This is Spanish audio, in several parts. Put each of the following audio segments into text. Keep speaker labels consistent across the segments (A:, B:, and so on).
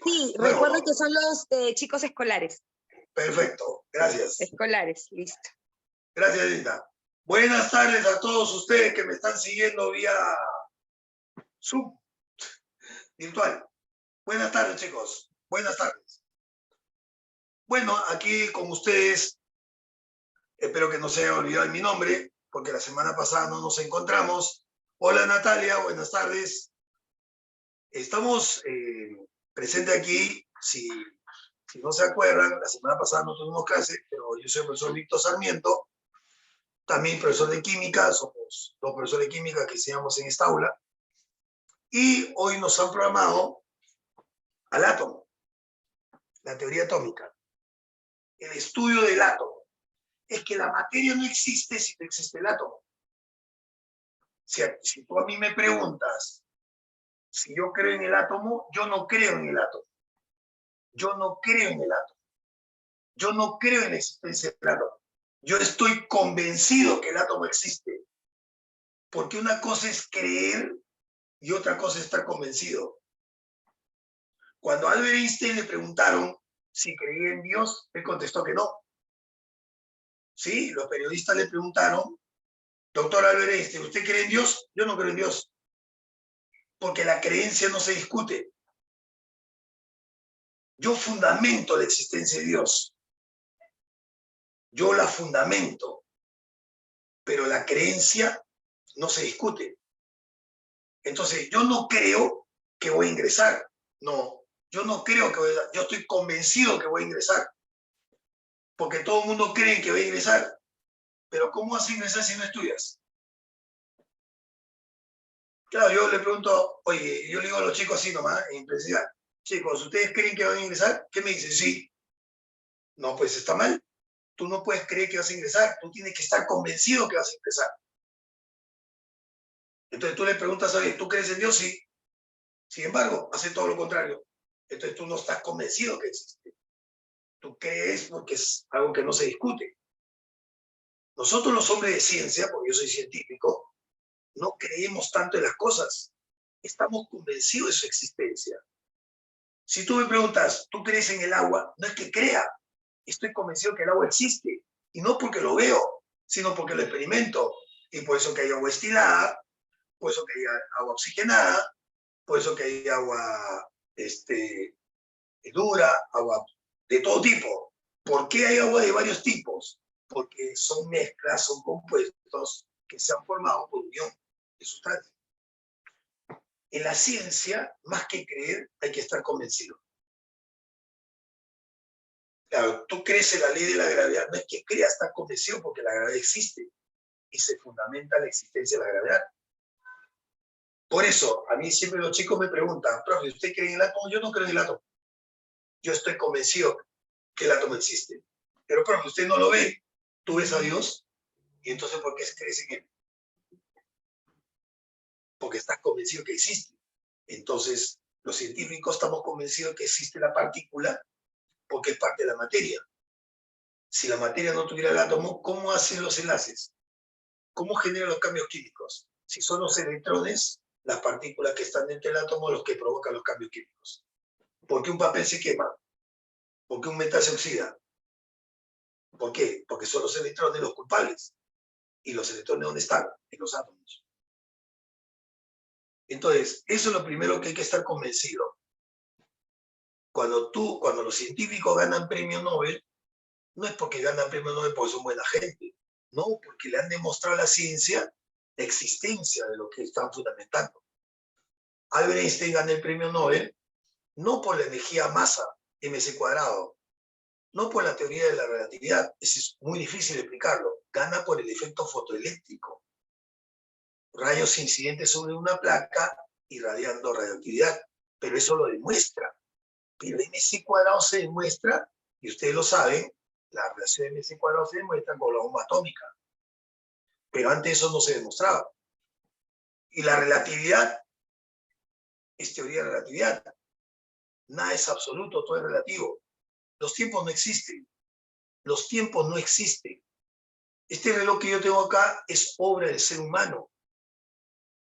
A: Sí,
B: Nuevo,
A: recuerdo
B: ¿no?
A: que son los chicos escolares.
B: Perfecto, gracias.
A: Escolares, listo.
B: Gracias, Linda. Buenas tardes a todos ustedes que me están siguiendo vía Zoom virtual. Buenas tardes, chicos. Buenas tardes. Bueno, aquí con ustedes, espero que no se haya olvidado mi nombre, porque la semana pasada no nos encontramos. Hola, Natalia, buenas tardes. Estamos presentes aquí, si no se acuerdan, la semana pasada no tuvimos clase, pero yo soy el profesor Víctor Sarmiento, también profesor de química, somos dos profesores de química que enseñamos en esta aula, y hoy nos han programado al átomo, la teoría atómica, el estudio del átomo. Es que la materia no existe si no existe el átomo. Si tú a mí me preguntas si yo creo en el átomo, yo no creo en el átomo. Yo no creo en el átomo. Yo no creo en la existencia del átomo. Yo estoy convencido que el átomo existe. Porque una cosa es creer y otra cosa es estar convencido. Cuando a Albert Einstein le preguntaron si creía en Dios, él contestó que no. Sí, los periodistas le preguntaron, doctor Albert Einstein, ¿usted cree en Dios? Yo no creo en Dios. Porque la creencia no se discute. Yo fundamento la existencia de Dios. Yo la fundamento. Pero la creencia no se discute. Entonces, yo no creo que voy a ingresar. No, yo no creo que voy a... Yo estoy convencido que voy a ingresar. Porque todo el mundo cree que voy a ingresar. Pero ¿cómo vas a ingresar si no estudias? Claro, yo le pregunto, oye, yo le digo a los chicos así nomás, en intensidad, chicos, ¿ustedes creen que van a ingresar? ¿Qué me dicen? Sí. No, pues está mal. Tú no puedes creer que vas a ingresar, tú tienes que estar convencido que vas a ingresar. Entonces tú le preguntas a alguien, ¿tú crees en Dios? Sí. Sin embargo, hace todo lo contrario. Entonces tú no estás convencido que existe. Tú crees porque es algo que no se discute. Nosotros los hombres de ciencia, porque yo soy científico, no creemos tanto en las cosas. Estamos convencidos de su existencia. Si tú me preguntas, ¿tú crees en el agua? No es que crea. Estoy convencido que el agua existe. Y no porque lo veo, sino porque lo experimento. Y por eso que hay agua estilada, por eso que hay agua oxigenada, por eso que hay agua dura, agua de todo tipo. ¿Por qué hay agua de varios tipos? Porque son mezclas, son compuestos que se han formado por unión de sustancias. En la ciencia, más que creer, hay que estar convencido. Claro, tú crees en la ley de la gravedad, no es que creas, estás convencido porque la gravedad existe y se fundamenta la existencia de la gravedad. Por eso, a mí siempre los chicos me preguntan, profe, ¿usted cree en el átomo? Yo no creo en el átomo. Yo estoy convencido que el átomo existe. Pero, profe, usted no lo ve. Tú ves a Dios y entonces, ¿por qué crees en él? Porque estás convencido que existe. Entonces, los científicos estamos convencidos que existe la partícula porque es parte de la materia. Si la materia no tuviera el átomo, ¿cómo hacen los enlaces? ¿Cómo generan los cambios químicos? Si son los electrones, las partículas que están dentro del átomo, los que provocan los cambios químicos. ¿Por qué un papel se quema? ¿Por qué un metal se oxida? ¿Por qué? Porque son los electrones los culpables. ¿Y los electrones dónde están? En los átomos. Entonces, eso es lo primero que hay que estar convencido. Cuando los científicos ganan premio Nobel, no es porque ganan premio Nobel porque son buena gente, no, porque le han demostrado a la ciencia la existencia de lo que están fundamentando. Albert Einstein gana el premio Nobel no por la energía masa, mc², no por la teoría de la relatividad, eso es muy difícil de explicarlo, gana por el efecto fotoeléctrico. Rayos incidentes sobre una placa irradiando radioactividad, pero eso lo demuestra. Pero mc² se demuestra, y ustedes lo saben, la relación de mc² se demuestra con la bomba atómica. Pero antes eso no se demostraba. Y la relatividad es teoría de relatividad. Nada es absoluto, todo es relativo. Los tiempos no existen. Los tiempos no existen. Este reloj que yo tengo acá es obra del ser humano,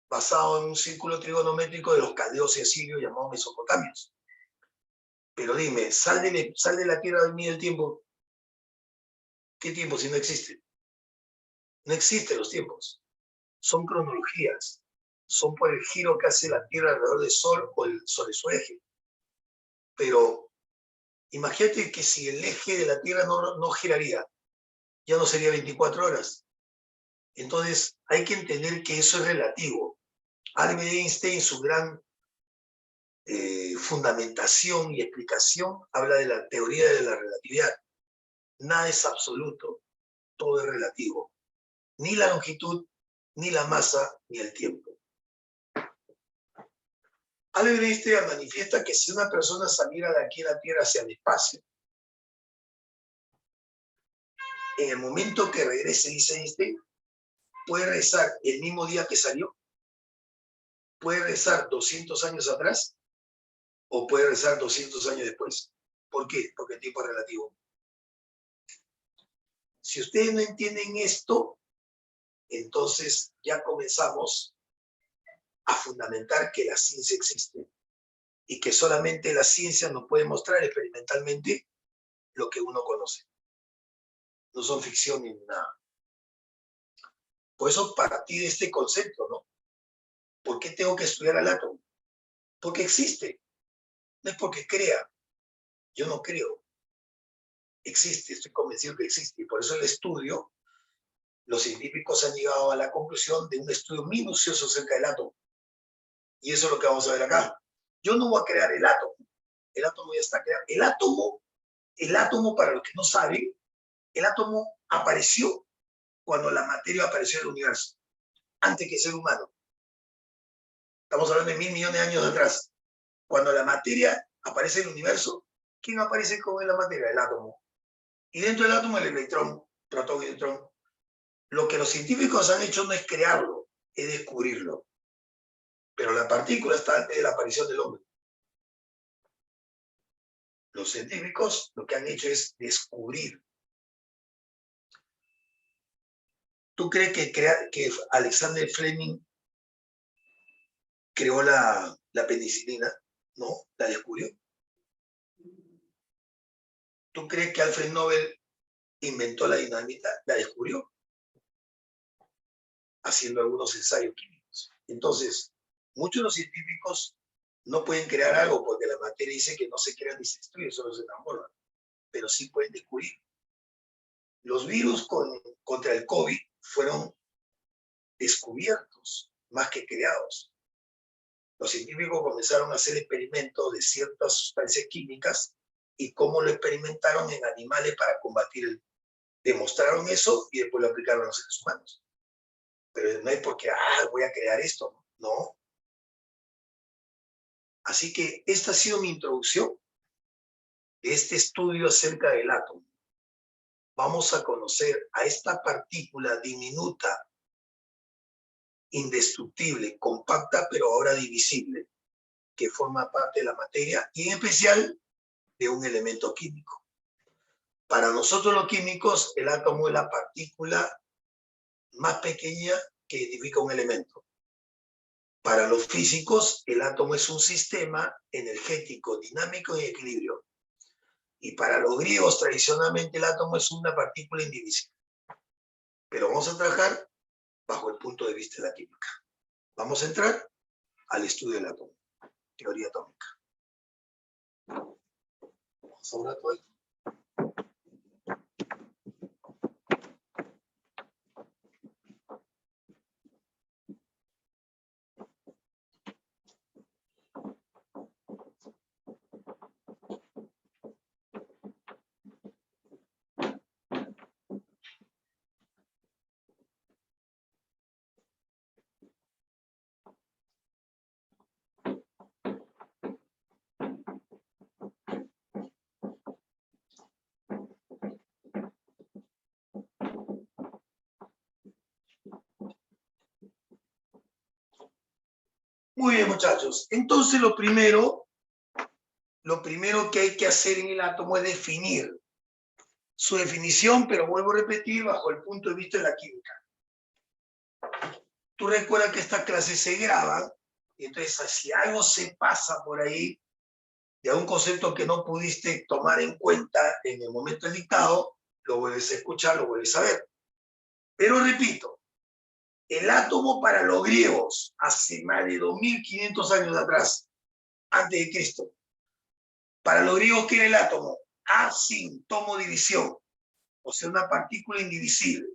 B: basado en un círculo trigonométrico de los caldeos y asirios llamados mesopotamios. Pero dime, sal de la Tierra a venir el tiempo. ¿Qué tiempo si no existe? No existen los tiempos. Son cronologías. Son por el giro que hace la Tierra alrededor del Sol o el Sol es su eje. Pero imagínate que si el eje de la Tierra no giraría, ya no sería 24 horas. Entonces hay que entender que eso es relativo. Albert Einstein, su gran fundamentación y explicación, habla de la teoría de la relatividad. Nada es absoluto, todo es relativo. Ni la longitud, ni la masa, ni el tiempo. Albert Einstein manifiesta que si una persona saliera de aquí a la Tierra hacia el espacio, en el momento que regrese, dice Einstein, puede regresar el mismo día que salió, puede regresar 200 años atrás, o puede regresar 200 años después. ¿Por qué? Porque el tiempo es relativo. Si ustedes no entienden esto, entonces ya comenzamos a fundamentar que la ciencia existe y que solamente la ciencia nos puede mostrar experimentalmente lo que uno conoce. No son ficción ni nada. Por eso partí de este concepto, ¿no? ¿Por qué tengo que estudiar al átomo? Porque existe. No es porque crea. Yo no creo. Existe, estoy convencido que existe. Y por eso el estudio, los científicos han llegado a la conclusión de un estudio minucioso acerca del átomo. Y eso es lo que vamos a ver acá. Yo no voy a crear el átomo. El átomo ya está creado. El átomo, para los que no saben, el átomo apareció cuando la materia apareció en el universo, antes que el ser humano. Estamos hablando de 1.000 millones de años atrás. Cuando la materia aparece en el universo, ¿quién aparece con la materia? El átomo. Y dentro del átomo el electrón, protón y neutrón. Lo que los científicos han hecho no es crearlo, es descubrirlo. Pero la partícula está antes de la aparición del hombre. Los científicos lo que han hecho es descubrir. ¿Tú crees que Alexander Fleming creó la penicilina? No, la descubrió. ¿Tú crees que Alfred Nobel inventó la dinamita? La descubrió, haciendo algunos ensayos químicos. Entonces, muchos de los científicos no pueden crear algo porque la materia dice que no se crea ni se destruye, solo se transforma. Pero sí pueden descubrir. Los virus contra el COVID fueron descubiertos más que creados. Los científicos comenzaron a hacer experimentos de ciertas sustancias químicas y cómo lo experimentaron en animales para combatir demostraron eso y después lo aplicaron a los seres humanos. Pero no es porque, voy a crear esto, no. Así que esta ha sido mi introducción de este estudio acerca del átomo. Vamos a conocer a esta partícula diminuta, indestructible, compacta, pero ahora divisible, que forma parte de la materia y en especial de un elemento químico. Para nosotros los químicos, el átomo es la partícula más pequeña que identifica un elemento. Para los físicos, el átomo es un sistema energético, dinámico y en equilibrio. Y para los griegos, tradicionalmente, el átomo es una partícula indivisible. Pero vamos a trabajar bajo el punto de vista de la química. Vamos a entrar al estudio del átomo, teoría atómica. Vamos a un rato ahí. Muy bien, muchachos. Entonces, lo primero que hay que hacer en el átomo es definir su definición, pero vuelvo a repetir, bajo el punto de vista de la química. Tú recuerdas que estas clases se graban, y entonces si algo se pasa por ahí, y a un concepto que no pudiste tomar en cuenta en el momento del dictado, lo vuelves a escuchar, lo vuelves a ver. Pero repito, el átomo para los griegos, hace más de 2500 años atrás, antes de Cristo, para los griegos, ¿qué era el átomo? A sin tomo división, o sea, una partícula indivisible.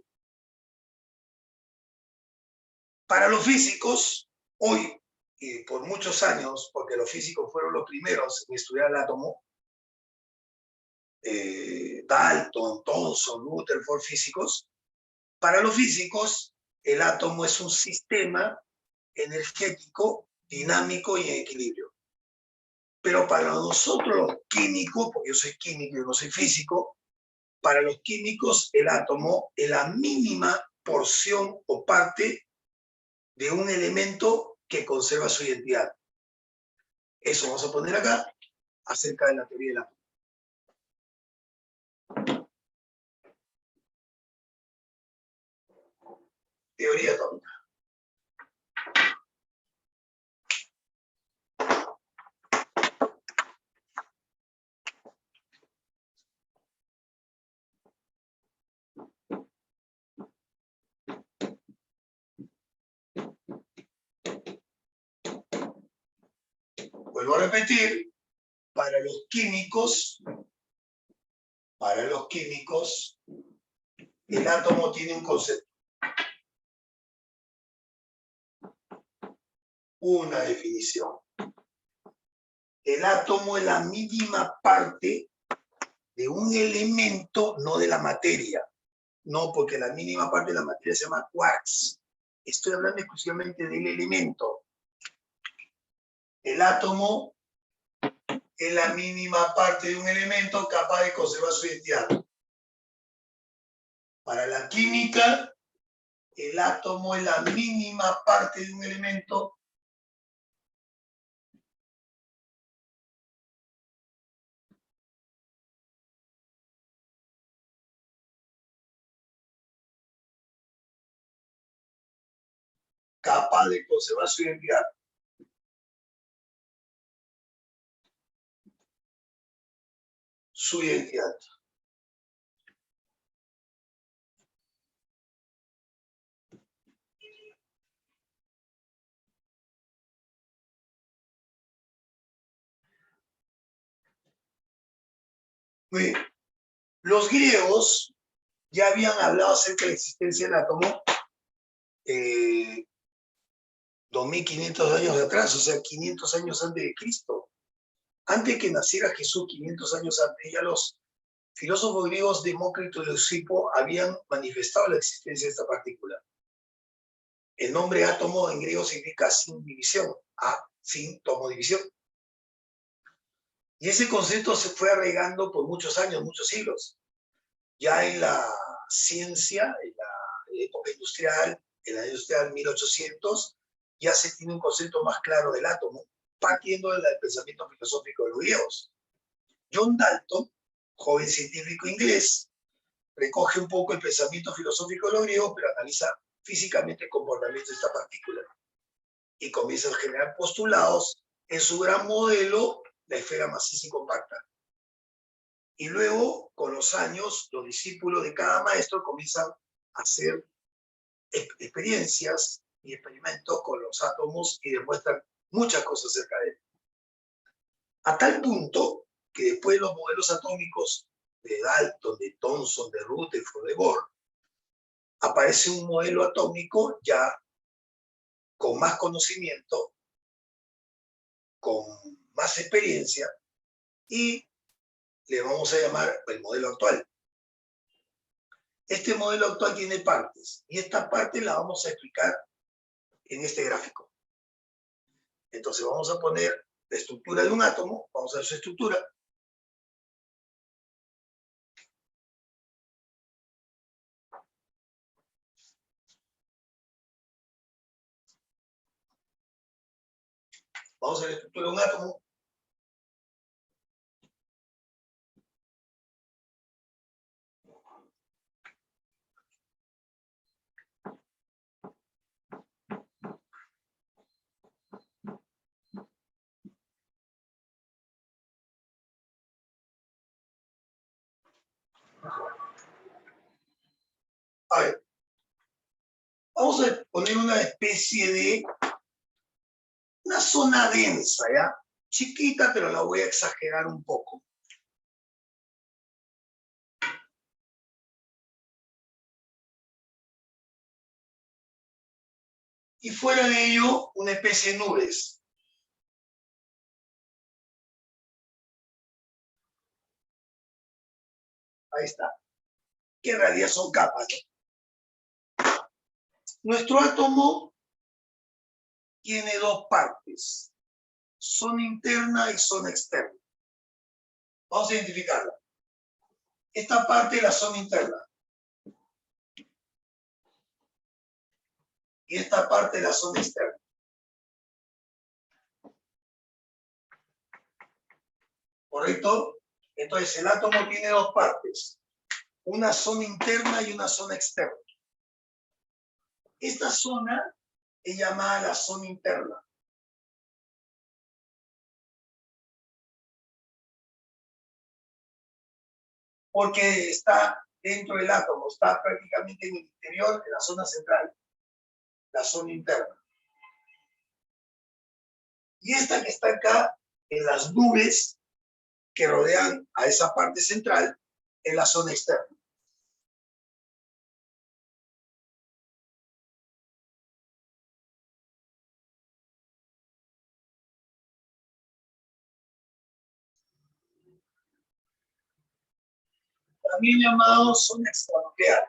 B: Para los físicos, hoy, y por muchos años, porque los físicos fueron los primeros en estudiar el átomo, Dalton, Thomson, Rutherford, físicos, para los físicos, el átomo es un sistema energético, dinámico y en equilibrio. Pero para nosotros los químicos, porque yo soy químico, yo no soy físico, para los químicos el átomo es la mínima porción o parte de un elemento que conserva su identidad. Eso vamos a poner acá acerca de la teoría del átomo. Teoría atómica. Vuelvo a repetir, para los químicos, el átomo tiene un concepto, una definición. El átomo es la mínima parte de un elemento, no de la materia. No, porque la mínima parte de la materia se llama quarks. Estoy hablando exclusivamente del elemento. El átomo es la mínima parte de un elemento capaz de conservar su identidad. Para la química, el átomo es la mínima parte de un elemento capaz de conservar su identidad. Su identidad. Muy bien. Los griegos ya habían hablado acerca de la existencia del átomo 2500 años atrás, o sea, 500 años antes de Cristo. Antes que naciera Jesús, 500 años antes, ya los filósofos griegos Demócrito y Leucipo habían manifestado la existencia de esta partícula. El nombre átomo en griego significa sin división, sin tomo división. Y ese concepto se fue arraigando por muchos años, muchos siglos. Ya en la ciencia, en la época industrial, en la industrial 1800, ya se tiene un concepto más claro del átomo, partiendo del pensamiento filosófico de los griegos. John Dalton, joven científico inglés, recoge un poco el pensamiento filosófico de los griegos, pero analiza físicamente el comportamiento de esta partícula y comienza a generar postulados en su gran modelo, la esfera maciza y compacta. Y luego, con los años, los discípulos de cada maestro comienzan a hacer experiencias y experimentos con los átomos y demuestran muchas cosas acerca de él. A tal punto que después de los modelos atómicos de Dalton, de Thomson, de Rutherford, de Bohr, aparece un modelo atómico ya con más conocimiento, con más experiencia, y le vamos a llamar el modelo actual. Este modelo actual tiene partes, y esta parte la vamos a explicar en este gráfico. Entonces vamos a poner la estructura de un átomo, vamos a ver su estructura. Vamos a ver la estructura de un átomo. A ver, vamos a poner una especie de, una zona densa, ¿ya? Chiquita, pero la voy a exagerar un poco. Y fuera de ello, una especie de nubes. Ahí está. Que en realidad son capas, ¿no? Nuestro átomo tiene dos partes, zona interna y zona externa. Vamos a identificarla. Esta parte es la zona interna. Y esta parte es la zona externa. ¿Correcto? Entonces el átomo tiene dos partes, una zona interna y una zona externa. Esta zona es llamada la zona interna. Porque está dentro del átomo, está prácticamente en el interior, en la zona central, la zona interna. Y esta que está acá, en las nubes que rodean a esa parte central, es la zona externa. También llamado zona extranuclear.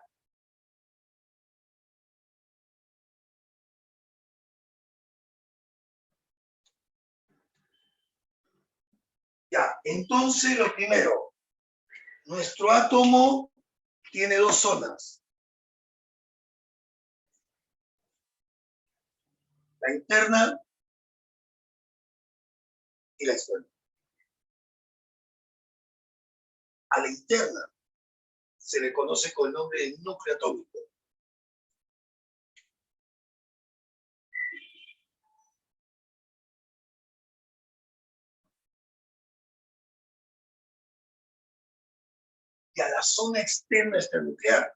B: Ya, entonces lo primero, nuestro átomo tiene dos zonas. La interna y la externa. A la interna se le conoce con el nombre de núcleo atómico. Y a la zona externa extranuclear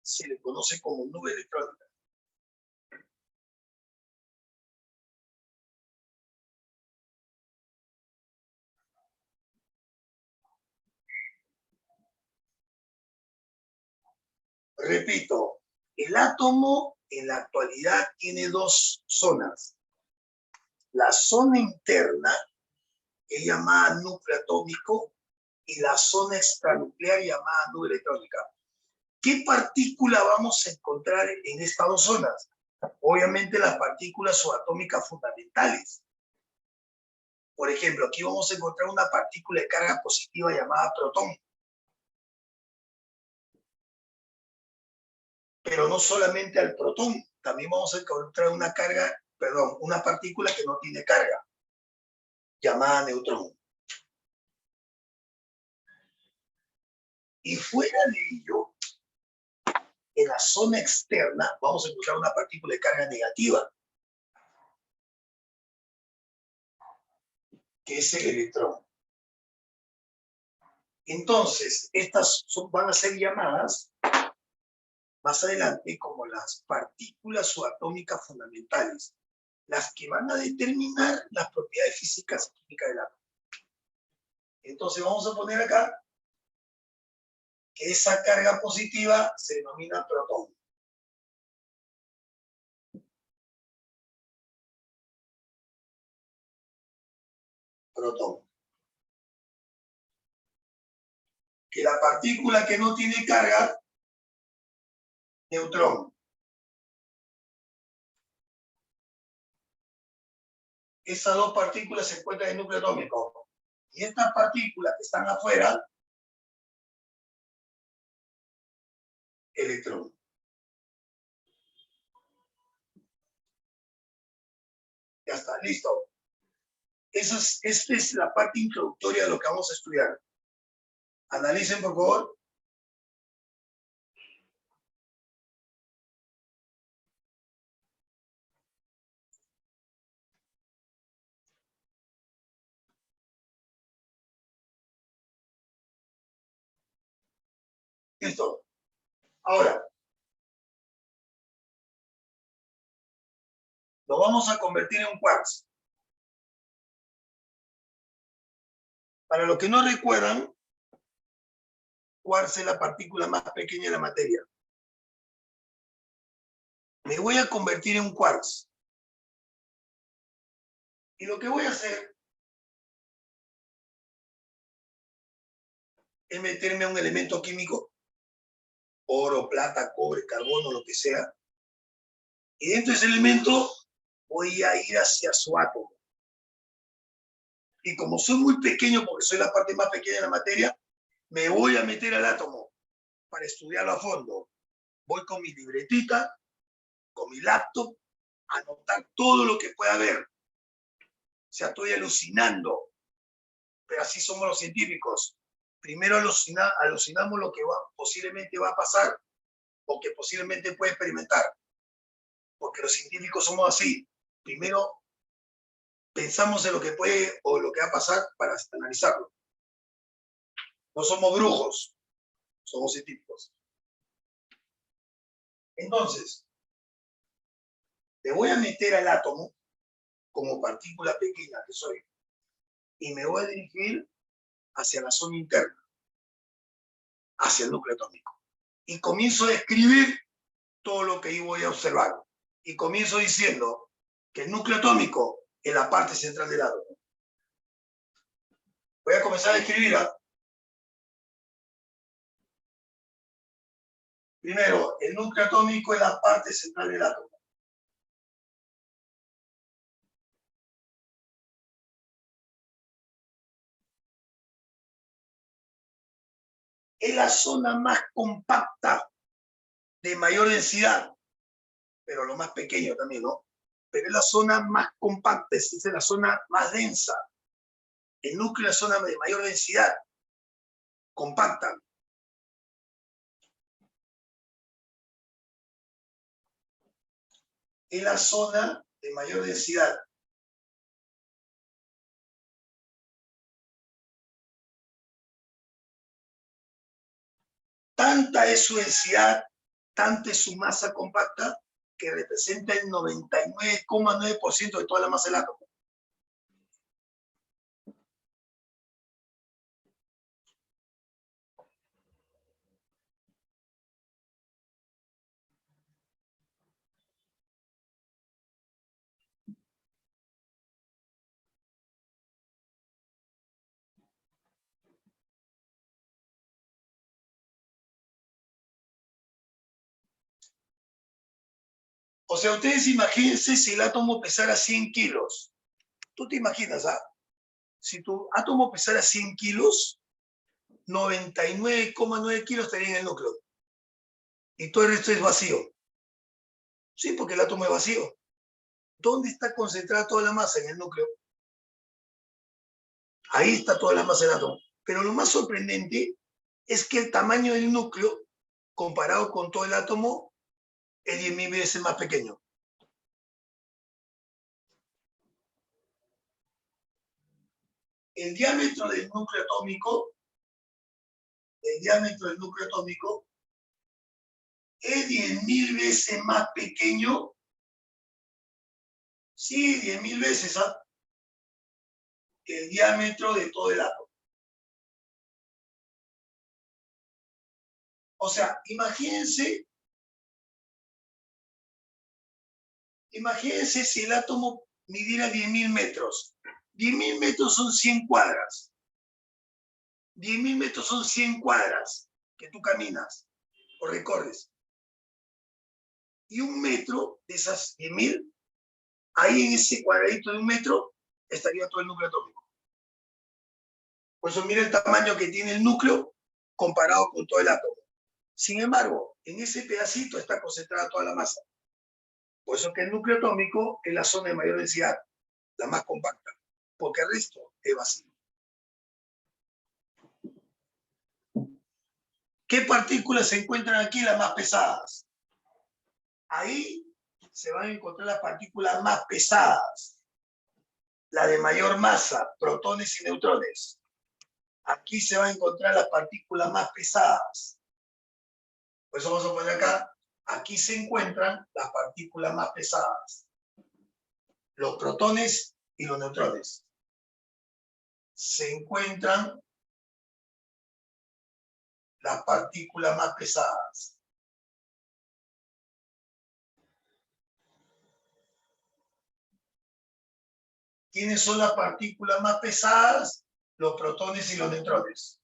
B: se le conoce como nube electrónica. Repito, el átomo en la actualidad tiene dos zonas. La zona interna es llamada núcleo atómico y la zona extranuclear llamada nube electrónica. ¿Qué partícula vamos a encontrar en estas dos zonas? Obviamente las partículas subatómicas fundamentales. Por ejemplo, aquí vamos a encontrar una partícula de carga positiva llamada protón. Pero no solamente al protón, también vamos a encontrar una partícula que no tiene carga, llamada neutrón. Y fuera de ello, en la zona externa, vamos a encontrar una partícula de carga negativa, que es el electrón. Entonces, van a ser llamadas más adelante como las partículas subatómicas fundamentales, las que van a determinar las propiedades físicas y químicas del átomo. Entonces vamos a poner acá que esa carga positiva se denomina protón. Protón. Que la partícula que no tiene carga, neutrón. Esas dos partículas se encuentran en el núcleo atómico. Y estas partículas que están afuera, electrón. Ya está, listo. Esta es la parte introductoria de lo que vamos a estudiar. Analicen, por favor. Listo. Ahora, Lo vamos a convertir en un quarks. Para los que no recuerdan, quarks es la partícula más pequeña de la materia. Me voy a convertir en un quarks. Y lo que voy a hacer es meterme a un elemento químico, oro, plata, cobre, carbono, lo que sea, y dentro de ese elemento voy a ir hacia su átomo. Y como soy muy pequeño, porque soy la parte más pequeña de la materia, me voy a meter al átomo para estudiarlo a fondo. Voy con mi libretita, con mi laptop, a anotar todo lo que pueda ver. O sea, estoy alucinando, pero así somos los científicos. Primero alucinamos lo que posiblemente va a pasar o que posiblemente puede experimentar. Porque los científicos somos así. Primero pensamos en lo que puede o lo que va a pasar para analizarlo. No somos brujos, somos científicos. Entonces, me voy a meter al átomo como partícula pequeña que soy y me voy a dirigir hacia la zona interna, hacia el núcleo atómico. Y comienzo a escribir todo lo que ahí voy a observar. Y comienzo diciendo que el núcleo atómico es la parte central del átomo. Voy a comenzar a escribir. Primero, el núcleo atómico es la parte central del átomo. Es la zona más compacta, de mayor densidad, pero lo más pequeño también, ¿no? Pero es la zona más compacta, es la zona más densa. El núcleo es la zona de mayor densidad, compacta. Es la zona de mayor densidad. Tanta es su densidad, tanta es su masa compacta, que representa el 99,9% de toda la masa del átomo. O sea, ustedes imagínense si el átomo pesara 100 kilos. Tú te imaginas, ¿ah? Si tu átomo pesara 100 kilos, 99,9 kilos estaría en el núcleo. Y todo el resto es vacío. Sí, porque el átomo es vacío. ¿Dónde está concentrada toda la masa? En el núcleo. Ahí está toda la masa del átomo. Pero lo más sorprendente es que el tamaño del núcleo, comparado con todo el átomo, es 10.000 veces más pequeño. El diámetro del núcleo atómico es 10.000 veces más pequeño. Sí, 10.000 veces, ¿ah? El diámetro de todo el átomo. O sea, imagínense si el átomo midiera 10.000 metros. 10.000 metros son 100 cuadras. 10.000 metros son 100 cuadras que tú caminas o recorres. Y un metro de esas 10.000, ahí en ese cuadradito de un metro estaría todo el núcleo atómico. Por eso mira el tamaño que tiene el núcleo comparado con todo el átomo. Sin embargo, en ese pedacito está concentrada toda la masa. Por eso que el núcleo atómico es la zona de mayor densidad, la más compacta, porque el resto es vacío. ¿Qué partículas se encuentran aquí las más pesadas? Ahí se van a encontrar las partículas más pesadas, la de mayor masa, protones y neutrones. Aquí se van a encontrar las partículas más pesadas. Por eso vamos a poner acá, aquí se encuentran las partículas más pesadas. los protones y los neutrones se encuentran las partículas más pesadas. ¿Quiénes son las partículas más pesadas? Los protones y los neutrones.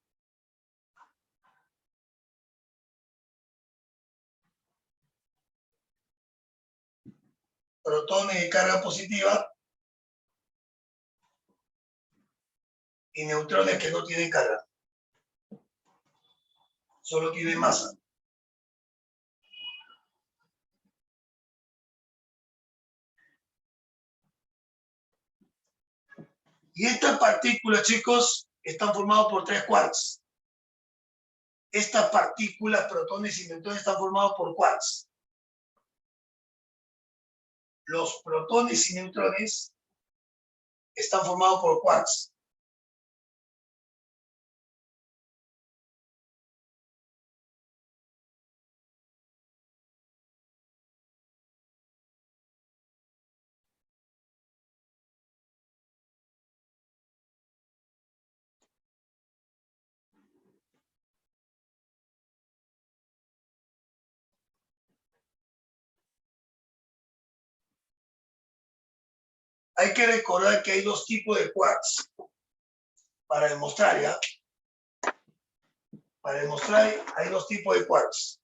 B: Protones de carga positiva y neutrones que no tienen carga. Solo tienen masa. Y estas partículas, chicos, están formadas por 3 quarks. Estas partículas, protones y neutrones, están formados por quarks. Los protones y neutrones están formados por quarks. Hay que recordar que hay 2 tipos de quarks. Para demostrar, ¿ya? Para demostrar, hay 2 tipos de quarks.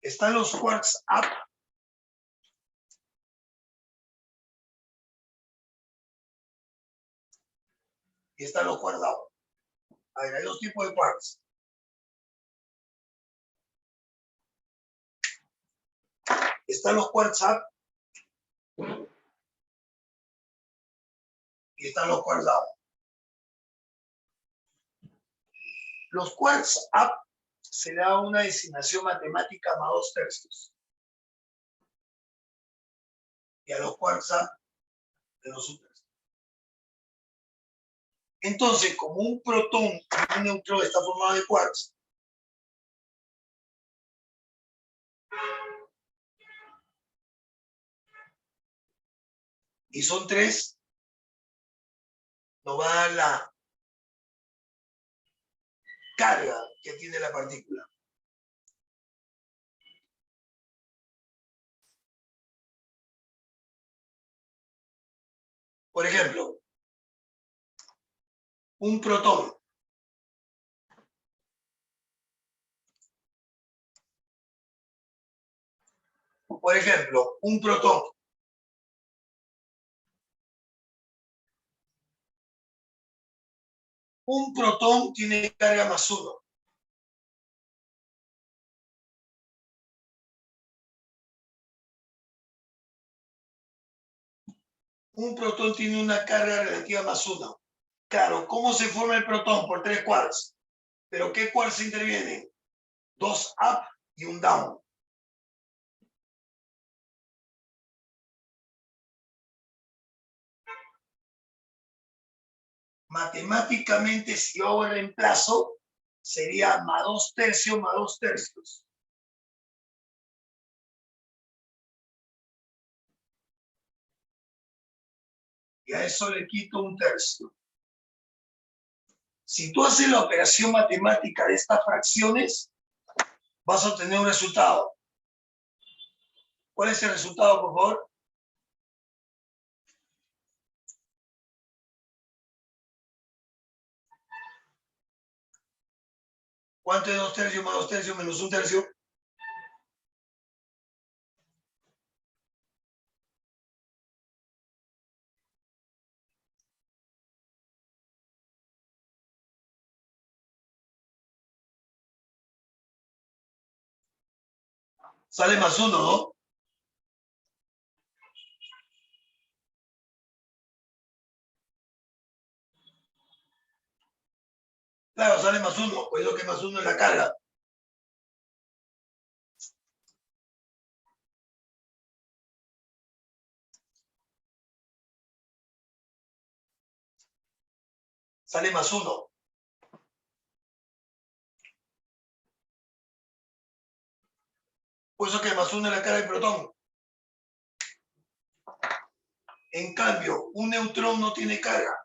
B: Están los quarks up y están los quarks down. A ver, hay 2 tipos de quarks. Están los quarks up y están los quarks down. Los quarks up se le da una designación matemática más 2/3. Y a los quarks up menos 1/3. Entonces, como un protón y un neutrón está formado de quarks, y son 3, nos va a dar la carga que tiene la partícula. Por ejemplo, un protón Un protón tiene carga más 1. Un protón tiene una carga relativa más 1. Claro, ¿cómo se forma el protón? Por 3 quarks. ¿Pero qué quarks intervienen? 2 up y un down. Matemáticamente, si yo hago el reemplazo, sería más 2/3 más 2/3. Y a eso le quito 1/3. Si tú haces la operación matemática de estas fracciones, vas a obtener un resultado. ¿Cuál es el resultado, por favor? ¿Cuánto es 2/3 más 2/3 menos 1/3? Sale más 1, ¿no? Claro, sale más 1. Pues lo que más 1 es la carga. Sale más 1. Pues eso que más 1 es la carga del protón. En cambio, un neutrón no tiene carga.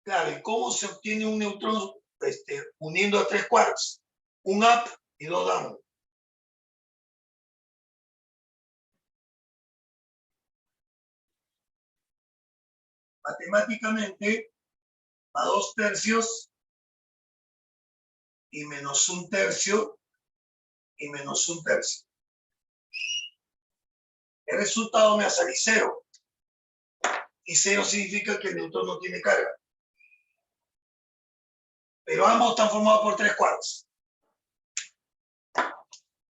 B: Claro, ¿y cómo se obtiene un neutrón uniendo a 3 quarks? Un up y 2 down. Matemáticamente, a 2 tercios y menos 1 tercio y menos 1 tercio. El resultado me va a salir 0. Y 0 significa que el neutrón no tiene carga. Pero ambos están formados por 3 quarks.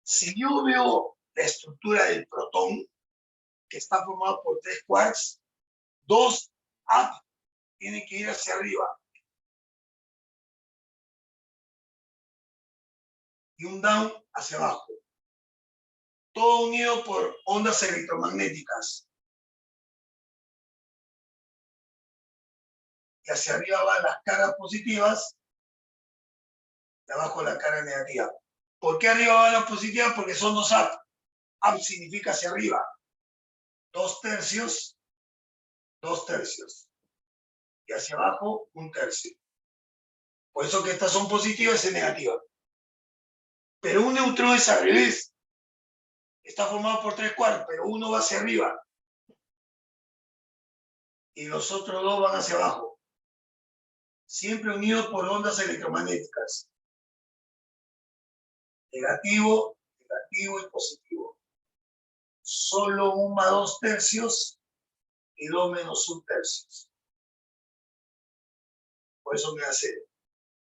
B: Si yo veo la estructura del protón, que está formado por 3 quarks, 2 up tienen que ir hacia arriba. Y un down hacia abajo. Todo unido por ondas electromagnéticas. Y hacia arriba van las cargas positivas y abajo la carga negativa. ¿Por qué arriba van las positivas? Porque son 2 up. Up significa hacia arriba. 2 tercios, 2 tercios. Y hacia abajo, 1 tercio. Por eso que estas son positivas y negativas. Pero un neutrón es al revés. Está formado por 3 quarks, pero uno va hacia arriba. Y los otros 2 van hacia abajo. Siempre unidos por ondas electromagnéticas. Negativo, negativo y positivo. Solo 1 más 2 tercios y 2 menos 1 tercios. Por eso me da 0.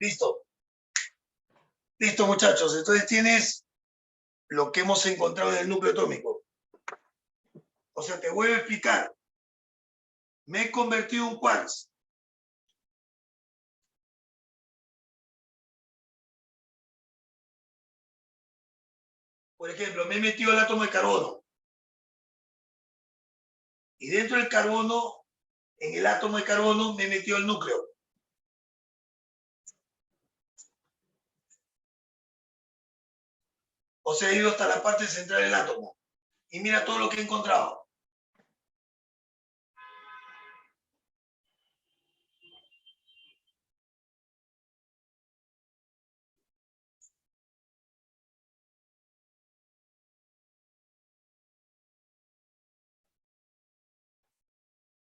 B: ¿Listo? Listo, muchachos. Entonces tienes lo que hemos encontrado en el núcleo atómico. O sea, te voy a explicar. Me he convertido en un quarks. Por ejemplo, me he metido el átomo de carbono. Y dentro del carbono, en el átomo de carbono, me he metido el núcleo. O sea, he ido hasta la parte central del átomo. Y mira todo lo que he encontrado.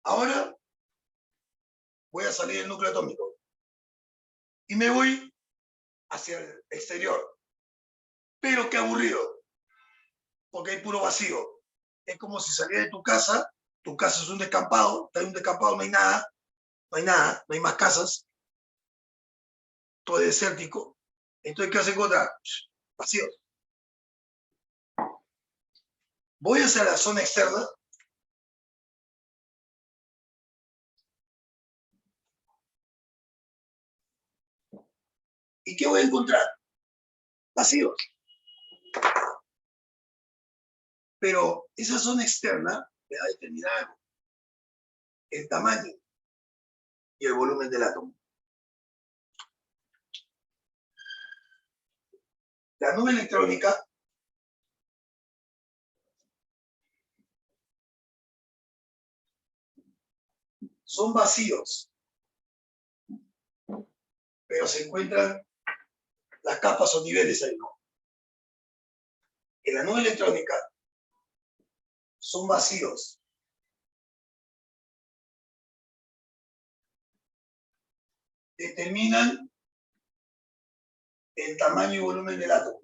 B: Ahora voy a salir del núcleo atómico. Y me voy hacia el exterior. Pero qué aburrido. Porque hay puro vacío. Es como si salieras de tu casa es un descampado, está en un descampado, no hay nada, no hay nada, no hay más casas, todo es desértico. Entonces, ¿qué vas a encontrar? Vacío. Voy hacia la zona externa. ¿Y qué voy a encontrar? Vacío. Pero esa zona externa me va a determinar el tamaño y el volumen del átomo. La nube electrónica son vacíos, pero se encuentran las capas o niveles ahí, ¿no? En la nube electrónica son vacíos, determinan el tamaño y volumen del átomo.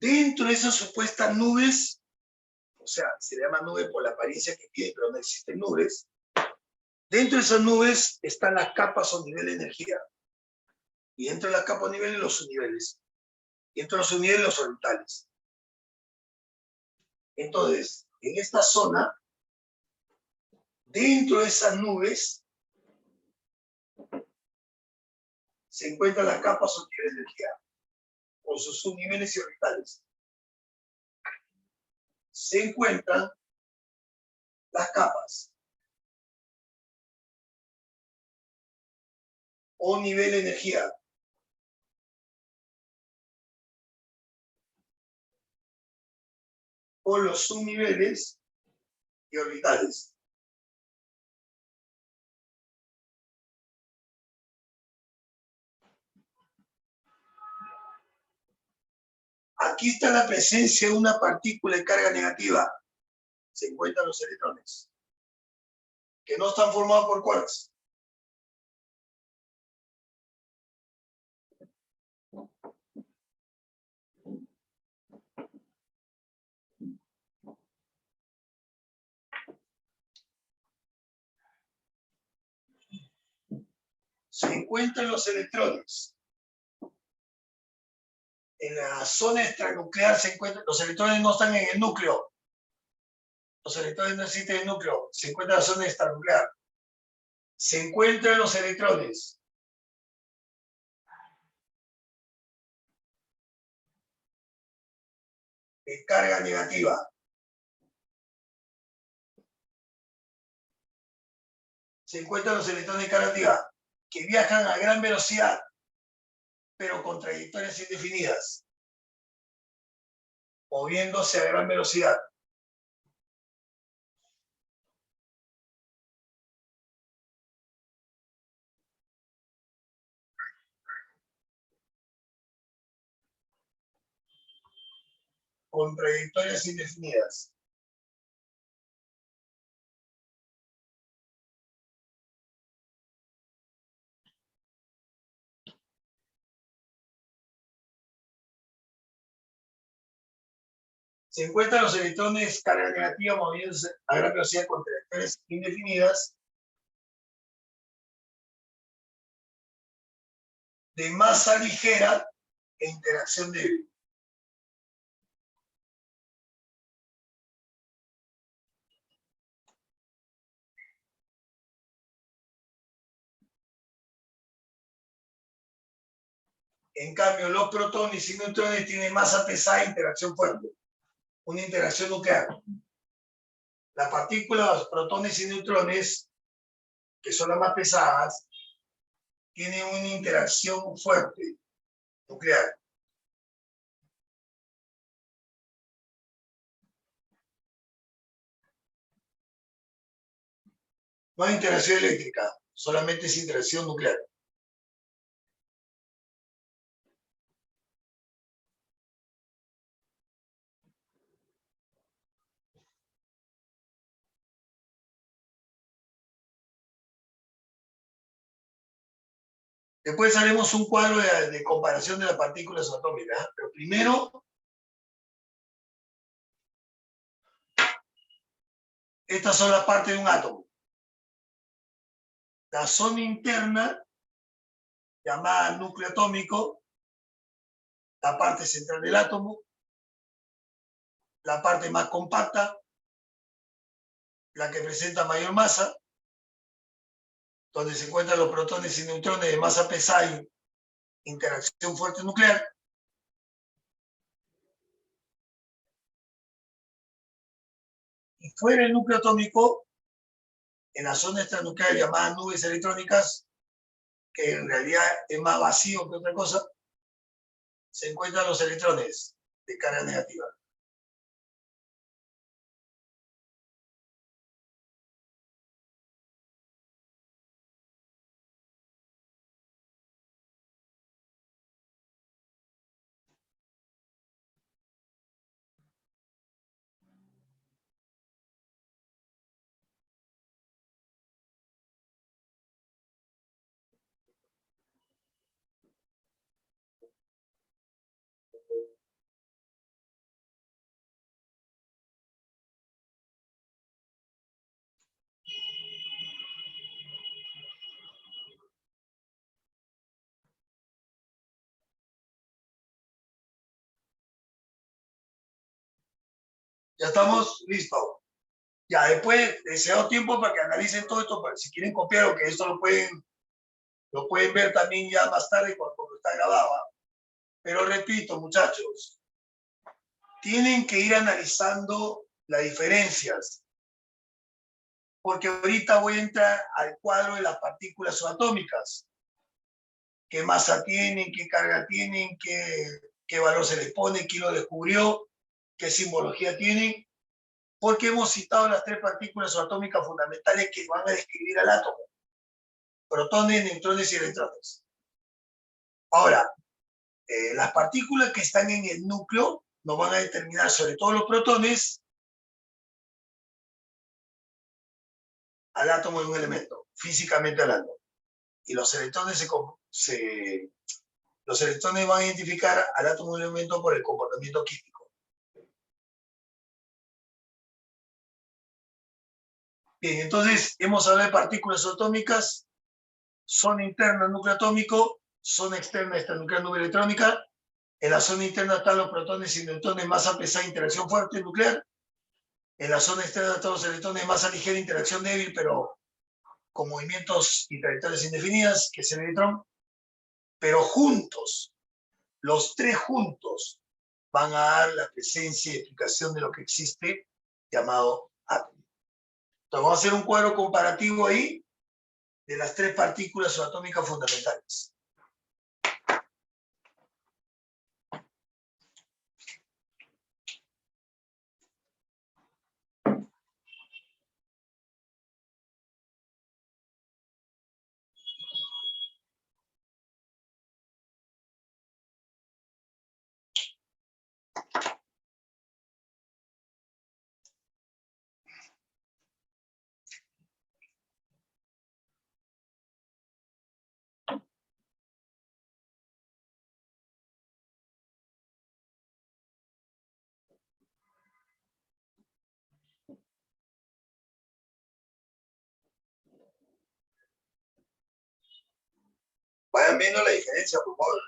B: Dentro de esas supuestas nubes, o sea, se le llama nube por la apariencia que tiene, pero no existen nubes. Dentro de esas nubes están las capas o niveles de energía. Y dentro de las capas o niveles, los subniveles. Y dentro de los subniveles, los orbitales. Entonces, en esta zona, dentro de esas nubes, se encuentran las capas o niveles de energía, con sus subniveles y orbitales. Se encuentran las capas o nivel de energía con los subniveles y orbitales. Aquí está la presencia de una partícula de carga negativa. Se encuentran los electrones, que no están formados por quarks. Se encuentran los electrones. En la zona extranuclear se encuentran, los electrones no están en el núcleo. Los electrones no existen en el núcleo, se encuentra en la zona extranuclear. Se encuentran los electrones. De carga negativa. Se encuentran los electrones de carga negativa que viajan a gran velocidad, pero con trayectorias indefinidas, moviéndose a gran velocidad. Con trayectorias indefinidas. Se encuentran los electrones carga negativa moviéndose a gran velocidad con trayectorias indefinidas de masa ligera e interacción débil. En cambio, los protones y neutrones tienen masa pesada e interacción fuerte. Una interacción nuclear. Las partículas, los protones y neutrones, que son las más pesadas, tienen una interacción fuerte, nuclear. No hay interacción eléctrica, solamente es interacción nuclear. Después haremos un cuadro de comparación de las partículas atómicas. Pero primero, estas son las partes de un átomo. La zona interna, llamada núcleo atómico, la parte central del átomo, la parte más compacta, la que presenta mayor masa, donde se encuentran los protones y neutrones de masa pesada y interacción fuerte nuclear. Y fuera del núcleo atómico, en la zona extranuclear llamada nubes electrónicas, que en realidad es más vacío que otra cosa, se encuentran los electrones de carga negativa. Ya estamos listos. Ya después les he dado tiempo para que analicen todo esto, para si quieren copiar o que esto lo pueden Lo pueden ver también ya más tarde cuando está grabado. Pero repito, muchachos, tienen que ir analizando las diferencias. Porque ahorita voy a entrar al cuadro de las partículas subatómicas. ¿Qué masa tienen? ¿Qué carga tienen? ¿Qué valor se les pone? ¿Quién lo descubrió? ¿Qué simbología tienen? Porque hemos citado las tres partículas subatómicas fundamentales que van a describir al átomo. Protones, neutrones y electrones. Ahora, las partículas que están en el núcleo nos van a determinar, sobre todo los protones, al átomo de un elemento, físicamente hablando. Y los electrones los electrones van a identificar al átomo de un elemento por el comportamiento químico. Bien, entonces hemos hablado de partículas subatómicas, zona interna núcleo atómico, zona externa extranuclear nube electrónica. En la zona interna están los protones y neutrones, masa pesada, interacción fuerte nuclear. En la zona externa están los electrones, masa ligera, interacción débil, pero con movimientos y trayectorias indefinidas, que es el electrón. Pero juntos, los tres juntos, van a dar la presencia y explicación de lo que existe llamado átomo. Entonces vamos a hacer un cuadro comparativo ahí de las tres partículas subatómicas fundamentales. Vayan viendo la diferencia, por favor.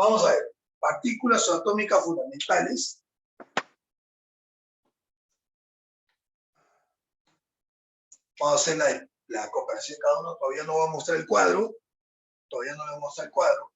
B: Vamos a ver, partículas subatómicas fundamentales. Vamos a hacer la comparación de cada uno. Todavía no voy a mostrar el cuadro. Todavía no le voy a mostrar el cuadro.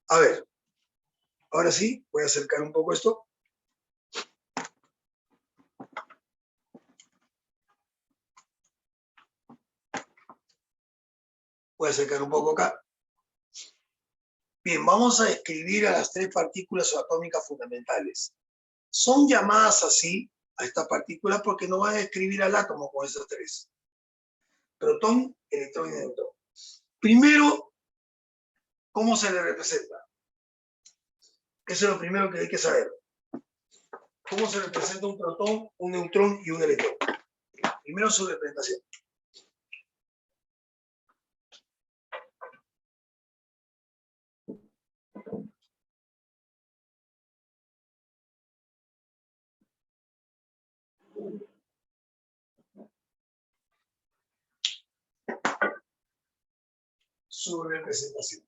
B: A ver, ahora sí, voy a acercar un poco esto. Voy a acercar un poco acá. Bien, vamos a describir a las tres partículas subatómicas fundamentales. Son llamadas así a estas partículas porque no van a describir al átomo con esas tres. Protón, electrón y neutrón. Primero, ¿cómo se le representa? Eso es lo primero que hay que saber. ¿Cómo se representa un protón, un neutrón y un electrón? Primero su representación. Su representación.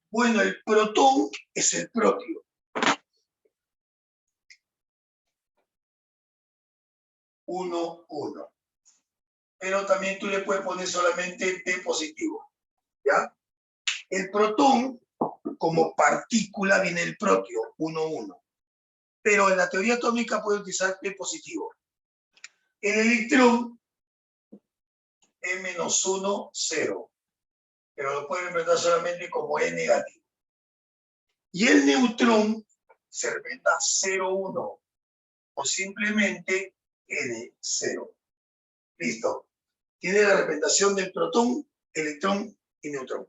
B: Bueno, el protón es el protio. Uno, uno. Pero también tú le puedes poner solamente T positivo. ¿Ya? El protón, como partícula, viene el protio, 1, 1. Pero en la teoría atómica puede utilizar P positivo. El electrón, E-1, 0. Pero lo pueden representar solamente como E negativo. Y el neutrón se representa 0, 1. O simplemente N0. Listo. Tiene la representación del protón, electrón y neutrón.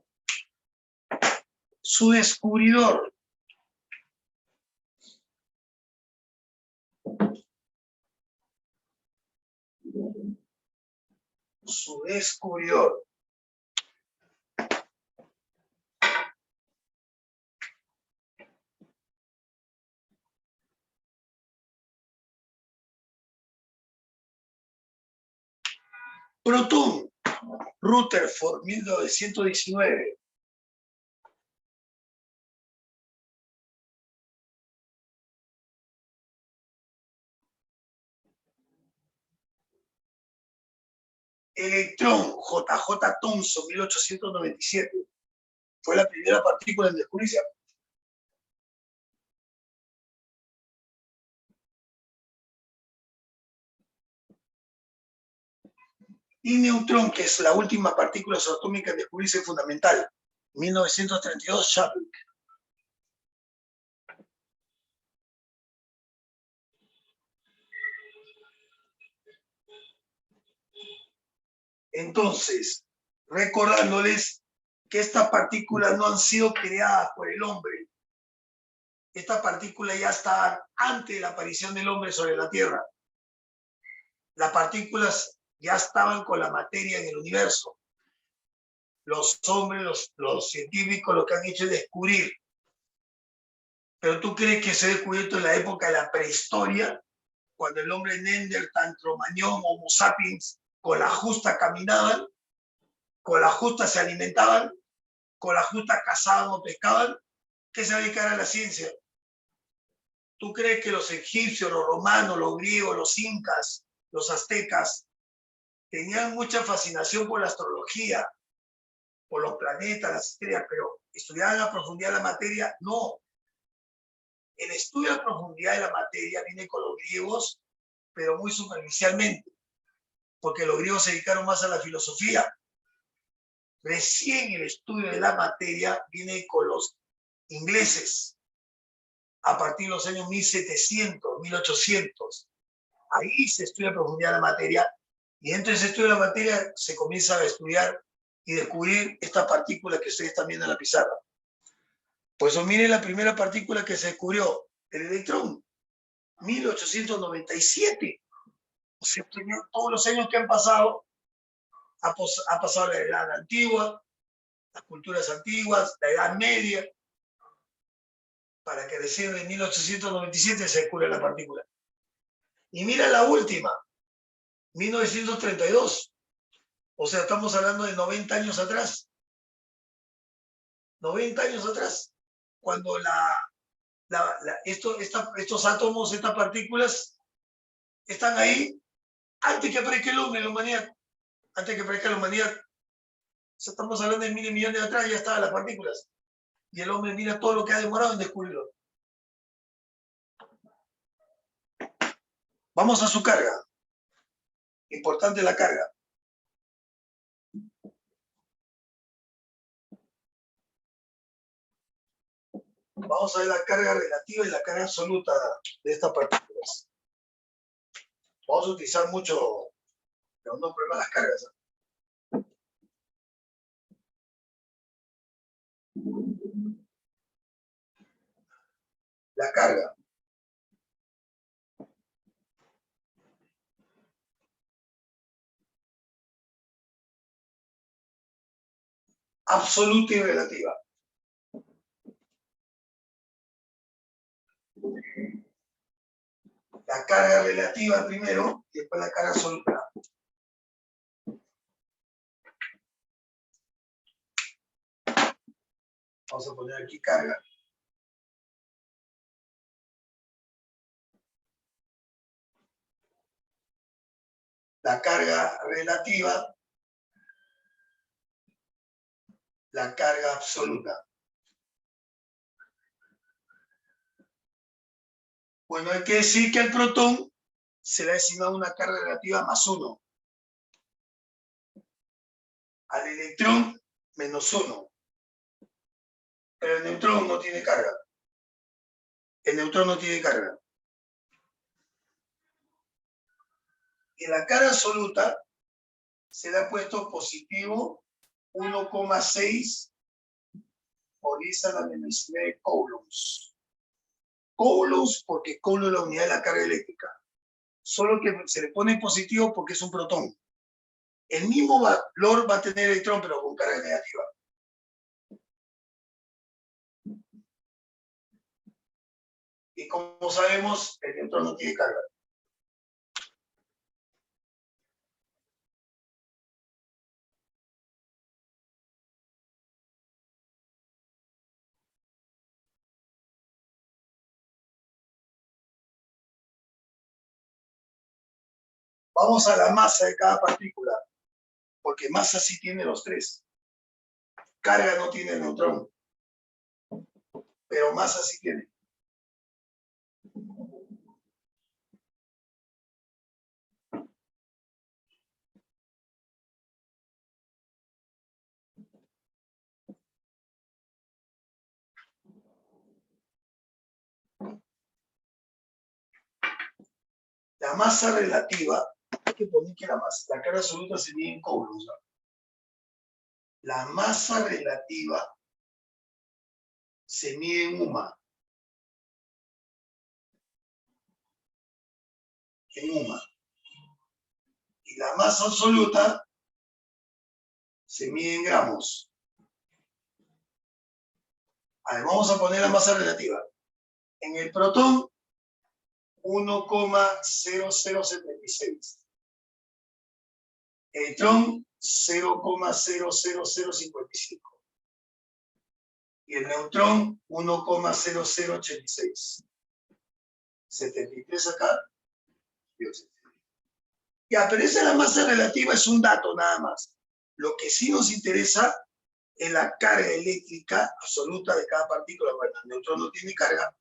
B: Su descubridor. Su descubridor. Protón. Rutherford, 1919. Electrón, J.J. Thomson, 1897. Fue la primera partícula en descubrirse. Y neutrón, que es la última partícula subatómica en descubrirse fundamental, 1932, Chadwick. Entonces, recordándoles que estas partículas no han sido creadas por el hombre. Estas partículas ya estaban antes de la aparición del hombre sobre la Tierra. Las partículas ya estaban con la materia en el universo. Los hombres, los científicos, lo que han hecho es descubrir. Pero tú crees que se ha descubierto en la época de la prehistoria, cuando el hombre Neandertal, Cromañón, Homo sapiens, con la justa caminaban, con la justa se alimentaban, con la justa cazaban o pescaban, ¿qué se dedicaban a la ciencia? ¿Tú crees que los egipcios, los romanos, los griegos, los incas, los aztecas, tenían mucha fascinación por la astrología, por los planetas, las estrellas, pero estudiaban a profundidad la materia? No. El estudio a profundidad de la materia viene con los griegos, pero muy superficialmente, porque los griegos se dedicaron más a la filosofía. Recién el estudio de la materia viene con los ingleses, a partir de los años 1700, 1800. Ahí se estudia a profundidad la materia, y dentro de ese estudio de la materia se comienza a estudiar y descubrir esta partícula que ustedes están viendo en la pizarra. Por eso miren la primera partícula que se descubrió, el electrón, 1897. O sea, todos los años que han pasado, ha pasado la edad antigua, las culturas antiguas, la edad media, para que recién en 1897 se descubre la partícula. Y mira la última, 1932. O sea, estamos hablando de 90 años atrás. 90 años atrás, cuando estos átomos, estas partículas, están ahí antes que aparezca el hombre, la humanidad. Antes que aparezca la humanidad. O sea, estamos hablando de miles de millones de atrás, ya estaban las partículas. Y el hombre mira todo lo que ha demorado en descubrirlo. Vamos a su carga. Importante la carga. Vamos a ver la carga relativa y la carga absoluta de estas partículas. Vamos a utilizar mucho, pero no problema las cargas. La carga. Absoluta y relativa. La carga relativa primero y después la carga absoluta. Vamos a poner aquí carga. La carga relativa, la carga absoluta. Bueno, hay que decir que al protón se le ha asignado una carga relativa +1. Al electrón, -1. Pero el neutrón no tiene carga. El neutrón no tiene carga. Y en la carga absoluta se le ha puesto positivo 1,6 por 10 a la -9 coulombs. Coulombs porque coulomb es la unidad de la carga eléctrica. Solo que se le pone positivo porque es un protón. El mismo valor va a tener electrón, pero con carga negativa. Y como sabemos, el neutrón no tiene carga. Vamos a la masa de cada partícula, porque masa sí tiene los tres. Carga no tiene el neutrón, pero masa sí tiene. La masa relativa, hay que poner que la carga absoluta se mide en coulombs, ¿no? La masa relativa se mide en UMA. En UMA. Y la masa absoluta se mide en gramos. A ver, vamos a poner la masa relativa. En el protón, 1,0076. Electrón, 0,00055. Y el neutrón, 1,0086. 73 acá. Ya, pero esa es la masa relativa, es un dato nada más. Lo que sí nos interesa es la carga eléctrica absoluta de cada partícula. Bueno, el neutrón no tiene carga.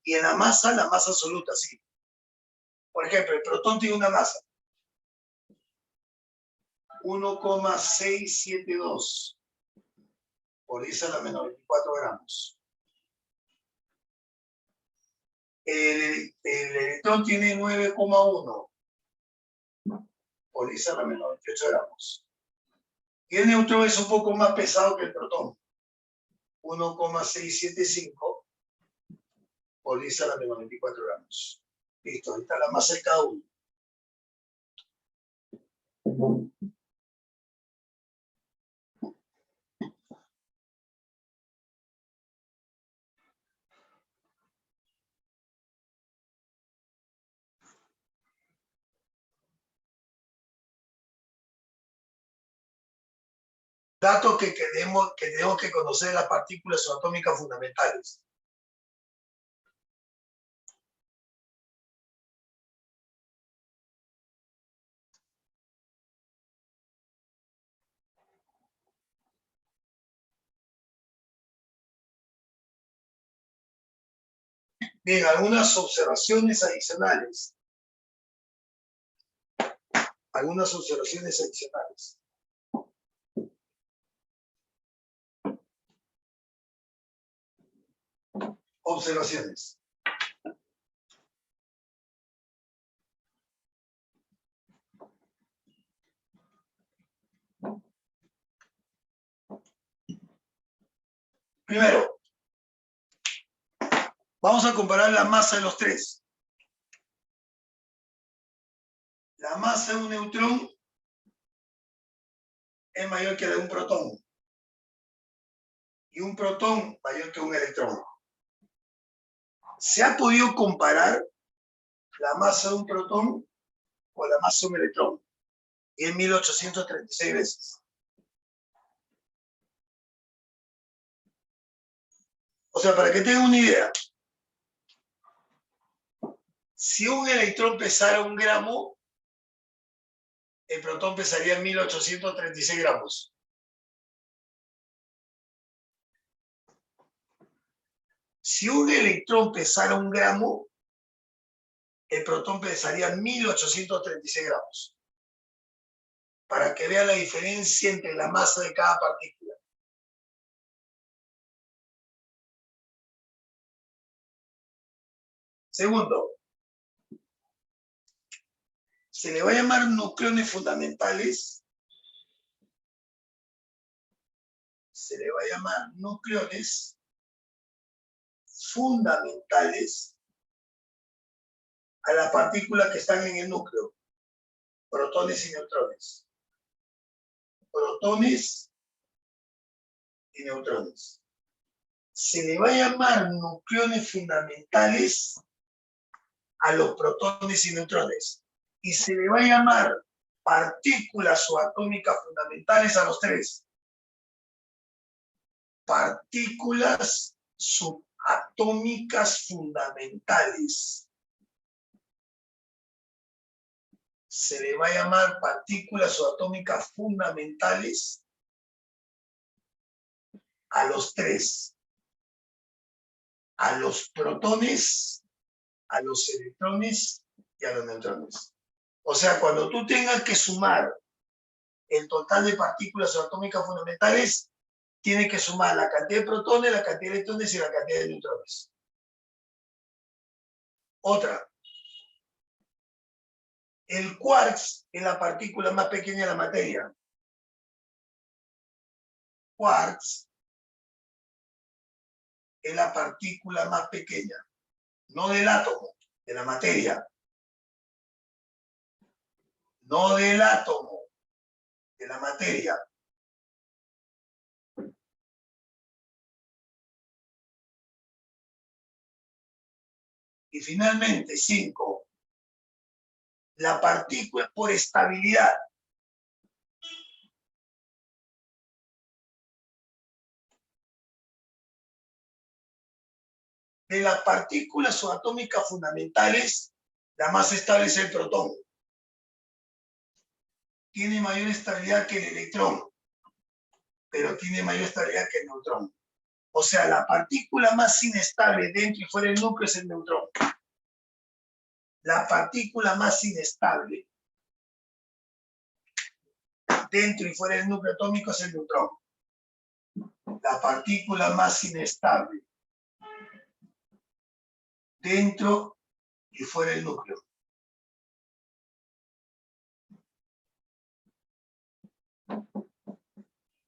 B: Y en la masa absoluta, sí. Por ejemplo, el protón tiene una masa. 1,672 por 10 a la -24 gramos. El electrón tiene 9,1 por 10 a la -28 gramos. Y el neutrón es un poco más pesado que el protón. 1,675 por 10 a la -24 gramos. Listo, ahí está la masa de cada uno. Datos que tenemos que conocer de las partículas subatómicas fundamentales. Bien, algunas observaciones adicionales. algunas observaciones adicionales. Observaciones. Primero, vamos a comparar la masa de los tres. La masa de un neutrón es mayor que la de un protón. Y un protón mayor que un electrón. ¿Se ha podido comparar la masa de un protón con la masa de un electrón? Y es 1836 veces. O sea, para que tengan una idea, si un electrón pesara 1 gramo, el protón pesaría 1836 gramos. Si un electrón pesara 1 gramo, el protón pesaría 1836 gramos. Para que vean la diferencia entre la masa de cada partícula. Segundo, se le va a llamar nucleones fundamentales. Se le va a llamar nucleones fundamentales a las partículas que están en el núcleo, protones y neutrones. Protones y neutrones. Se le va a llamar nucleones fundamentales a los protones y neutrones. Y se le va a llamar partículas subatómicas fundamentales a los tres. Partículas subatómicas fundamentales. Se le va a llamar partículas subatómicas fundamentales a los tres. A los protones, a los electrones y a los neutrones. O sea, cuando tú tengas que sumar el total de partículas subatómicas fundamentales, tienes que sumar la cantidad de protones, la cantidad de electrones y la cantidad de neutrones. Otra. El quarks es la partícula más pequeña de la materia. Quarks es la partícula más pequeña, no del átomo, de la materia. No del átomo, de la materia. Y finalmente, 5. La partícula por estabilidad. De las partículas subatómicas fundamentales, la más estable es el protón. Tiene mayor estabilidad que el electrón, pero tiene mayor estabilidad que el neutrón. O sea, la partícula más inestable dentro y fuera del núcleo es el neutrón. La partícula más inestable dentro y fuera del núcleo atómico es el neutrón. La partícula más inestable dentro y fuera del núcleo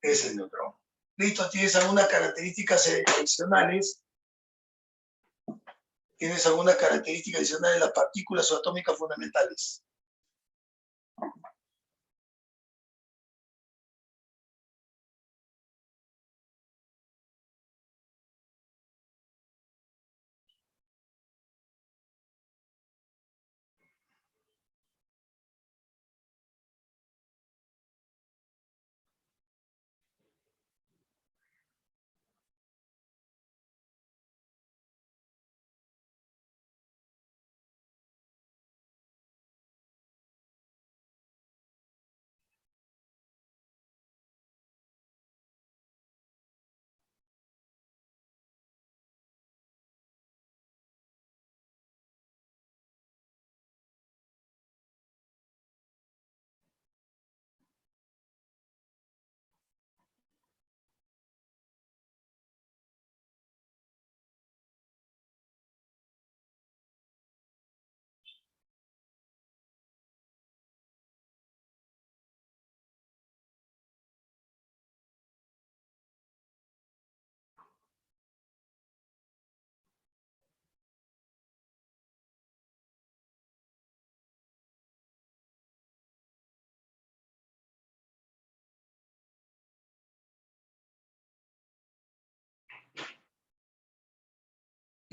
B: es el neutrón. Listo, ¿tienes algunas características adicionales? ¿Tienes alguna característica adicional de las partículas subatómicas fundamentales?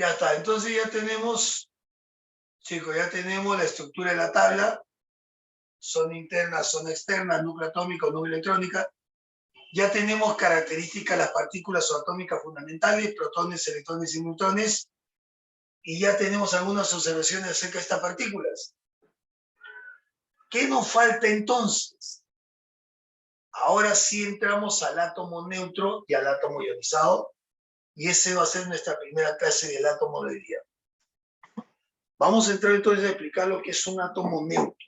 B: Ya está, entonces ya tenemos, chicos, ya tenemos la estructura de la tabla. Zona interna, zona externa, núcleo atómico, núcleo electrónica. Ya tenemos características de las partículas subatómicas fundamentales, protones, electrones y neutrones. Y ya tenemos algunas observaciones acerca de estas partículas. ¿Qué nos falta entonces? Ahora sí entramos al átomo neutro y al átomo ionizado. Y ese va a ser nuestra primera clase del átomo de hoy día. Vamos a entrar entonces a explicar lo que es un átomo neutro.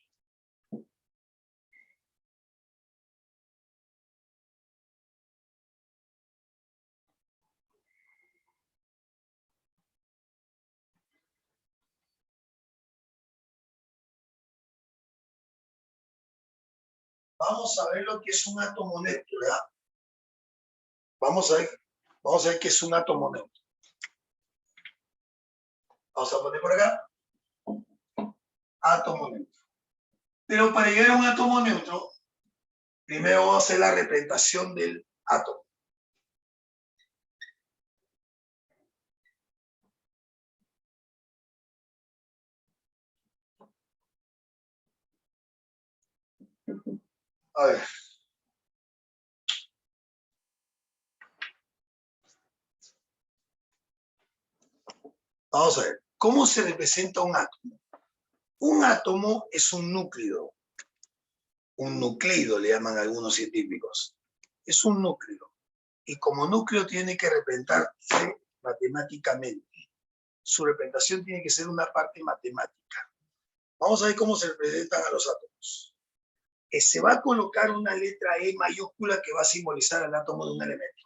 B: Vamos a ver lo que es un átomo neutro, ¿verdad? Vamos a ver qué es un átomo neutro. Vamos a poner por acá, átomo neutro. Pero para llegar a un átomo neutro, primero vamos a hacer la representación del átomo. A ver. Vamos a ver. ¿Cómo se representa un átomo? Un átomo es un núcleo. Un nucleido le llaman algunos científicos. Es un núcleo. Y como núcleo tiene que representarse matemáticamente. Su representación tiene que ser una parte matemática. Vamos a ver cómo se representan a los átomos. Se va a colocar una letra E mayúscula que va a simbolizar al átomo de un elemento.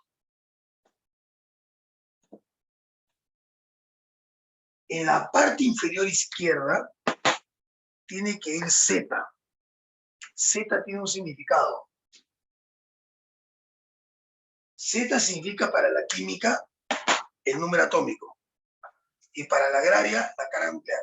B: En la parte inferior izquierda tiene que ir Z. Z tiene un significado. Z significa para la química el número atómico y para la agraria la carga nuclear.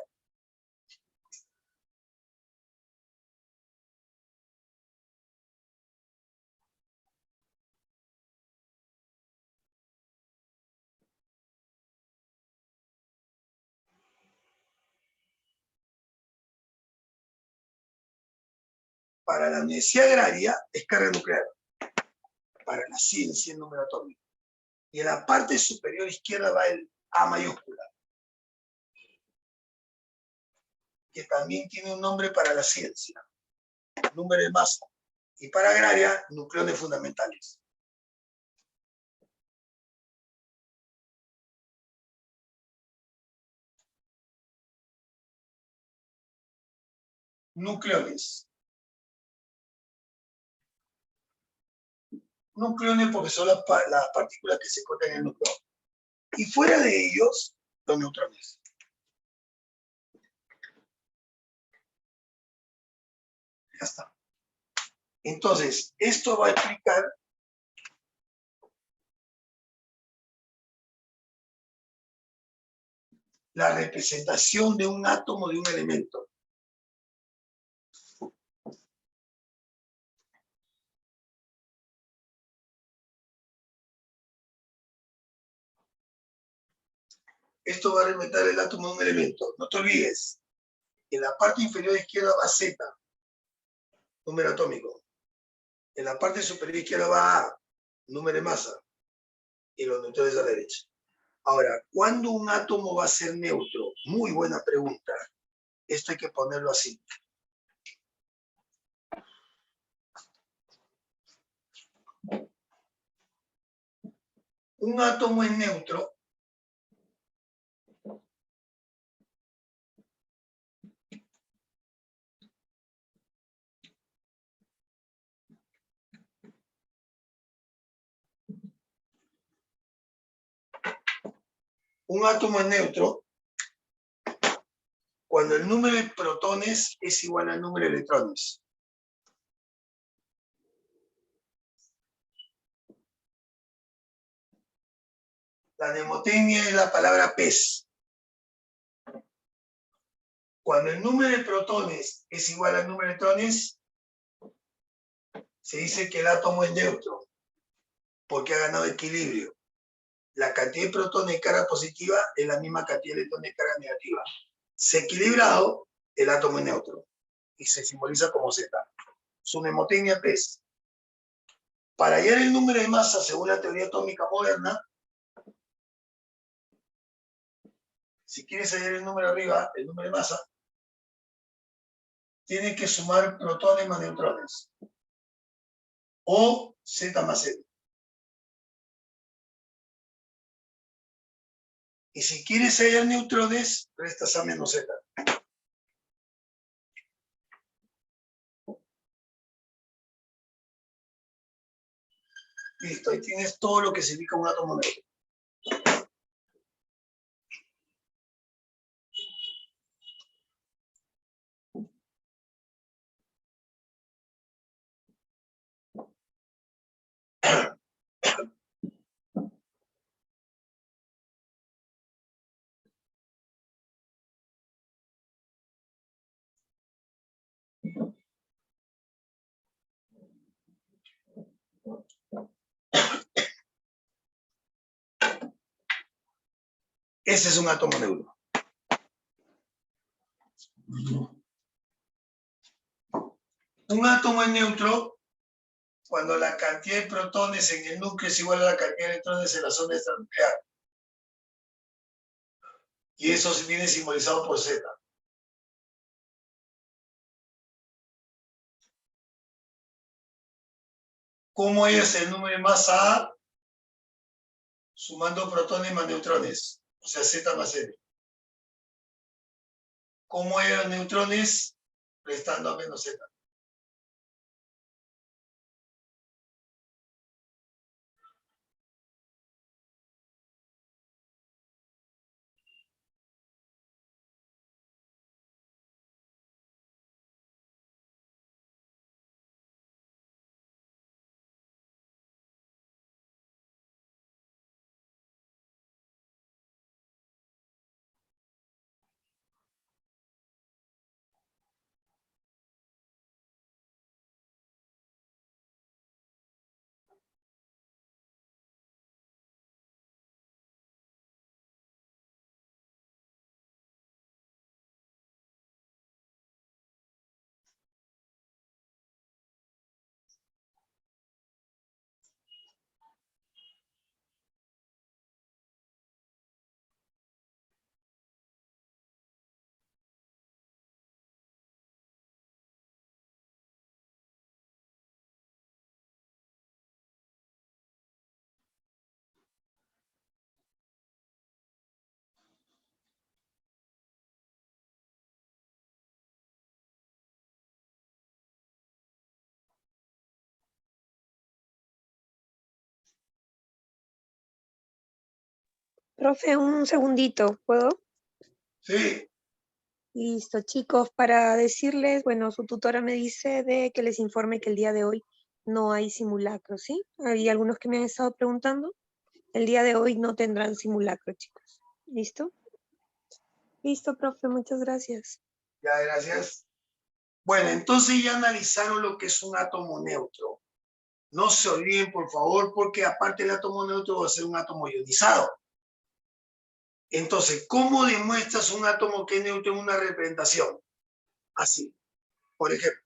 B: Para la universidad agraria es carga nuclear. Para la ciencia el número atómico. Y en la parte superior izquierda va el A mayúscula, que también tiene un nombre para la ciencia, número de masa. Y para agraria, nucleones fundamentales. Nucleones. Nucleones porque son las partículas que se encuentran en el núcleo. Y fuera de ellos, los neutrones. Ya está. Entonces, esto va a explicar la representación de un átomo de un elemento. Esto va a representar el átomo de un elemento. No te olvides, en la parte inferior izquierda va Z, número atómico. En la parte superior izquierda va A, número de masa. Y los neutrones a la derecha. Ahora, ¿cuándo un átomo va a ser neutro? Muy buena pregunta. Esto hay que ponerlo así. Un átomo es neutro cuando el número de protones es igual al número de electrones. La mnemotecnia es la palabra pez. Cuando el número de protones es igual al número de electrones, se dice que el átomo es neutro, porque ha ganado equilibrio. la cantidad de protones de carga positiva es la misma cantidad de electrones de carga negativa. Se equilibrado, el átomo es neutro y se simboliza como Z. Su mnemotecnia es: para hallar el número de masa según la teoría atómica moderna, si quieres hallar el número arriba, el número de masa, tiene que sumar protones más neutrones. O Z más Z. Y si quieres hallar neutrones, restas A menos Z. Listo, ahí tienes todo lo que significa un átomo neutro. Ese es un átomo neutro. Un átomo es neutro cuando la cantidad de protones en el núcleo es igual a la cantidad de electrones en la zona extranuclear. Y eso se viene simbolizado por Z. ¿Cómo es el número de masa A? Sumando protones más neutrones, o sea, Z más N. ¿Cómo es los neutrones? Restando a menos Z.
A: Profe, un segundito, ¿puedo?
B: Sí.
A: Listo, chicos, para decirles, bueno, su tutora me dice de que les informe que el día de hoy no hay simulacro, ¿sí? Hay algunos que me han estado preguntando. El día de hoy no tendrán simulacro, chicos. ¿Listo? Listo, profe, muchas gracias.
B: Ya, gracias. Bueno, entonces ya analizaron lo que es un átomo neutro. No se olviden, por favor, porque aparte del átomo neutro va a ser un átomo ionizado. Entonces, ¿cómo demuestras un átomo que es neutro en una representación? Así, por ejemplo.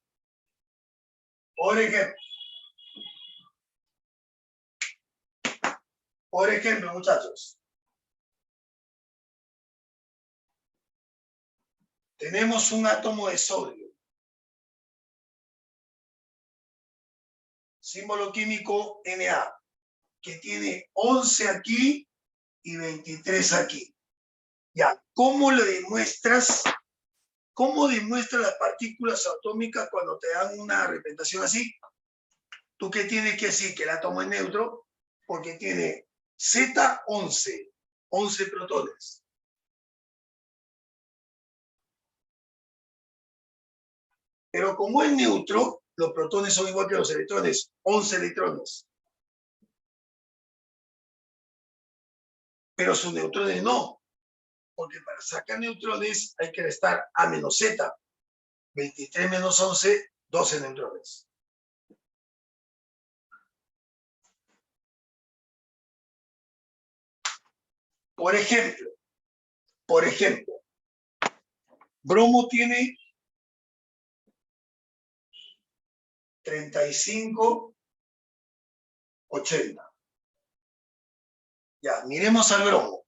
B: Por ejemplo, muchachos. Tenemos un átomo de sodio. Símbolo químico Na, que tiene 11 aquí y 23 aquí. Ya, ¿cómo lo demuestras? ¿Cómo demuestras las partículas atómicas cuando te dan una representación así? ¿Tú qué tienes que decir? Que el átomo es neutro porque tiene Z11, 11 protones. Pero como es neutro, los protones son igual que los electrones, 11 electrones. Pero sus neutrones no, porque para sacar neutrones hay que restar A menos Z. 23 menos 11, 12 neutrones. Por ejemplo, bromo tiene 35, 80. Ya, miremos al bromo.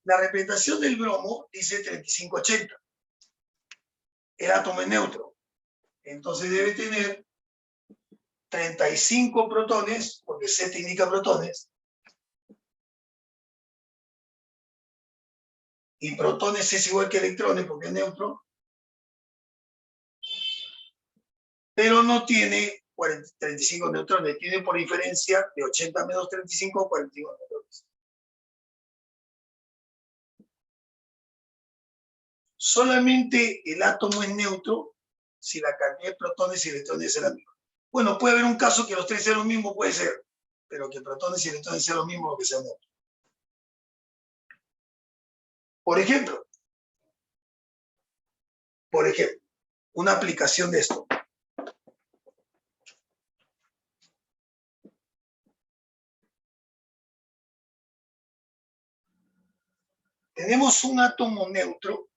B: La representación del bromo dice 35, 80. El átomo es neutro. Entonces debe tener 35 protones, porque Z indica protones, y protones es igual que electrones, porque es neutro, pero no tiene 35 neutrones, tiene por diferencia de 80 menos 35, 41 neutrones. Solamente el átomo es neutro si la cantidad de protones y electrones es la misma. Bueno, puede haber un caso que los tres sean lo mismo, puede ser, pero que protones y electrones sean lo mismo o que sean neutros. Por ejemplo, una aplicación de esto. Tenemos un átomo neutro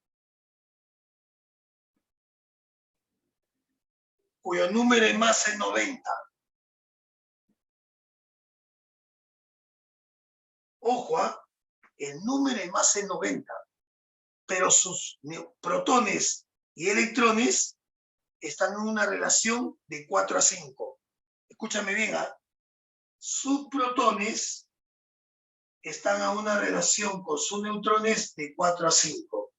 B: cuyo número de masa es 90. Ojo, el número de masa es 90, pero sus protones y electrones están en una relación de 4 a 5. Escúchame bien, sus protones están a una relación con sus neutrones de 4 a 5.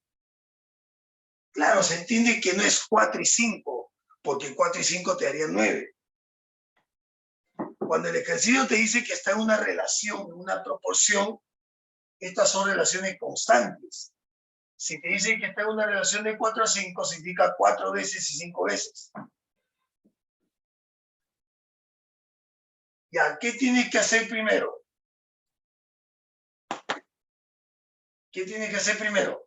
B: Claro, se entiende que no es 4 y 5, porque 4 y 5 te darían 9. Cuando el ejercicio te dice que está en una relación, en una proporción, estas son relaciones constantes. Si te dice que está en una relación de 4 a 5, significa 4 veces y 5 veces. Ya, ¿qué tienes que hacer primero? ¿Qué tienes que hacer primero?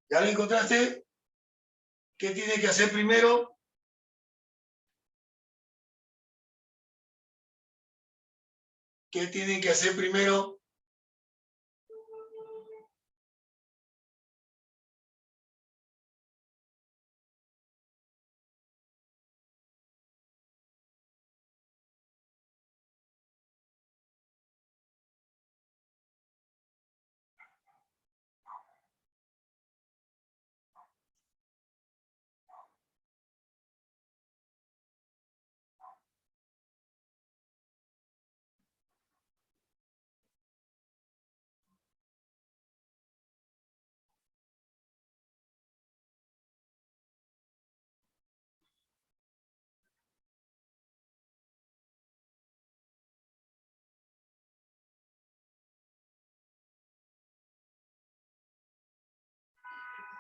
B: ¿Ya lo encontraste? ¿Qué tienes que hacer primero? ¿Qué tienen que hacer primero?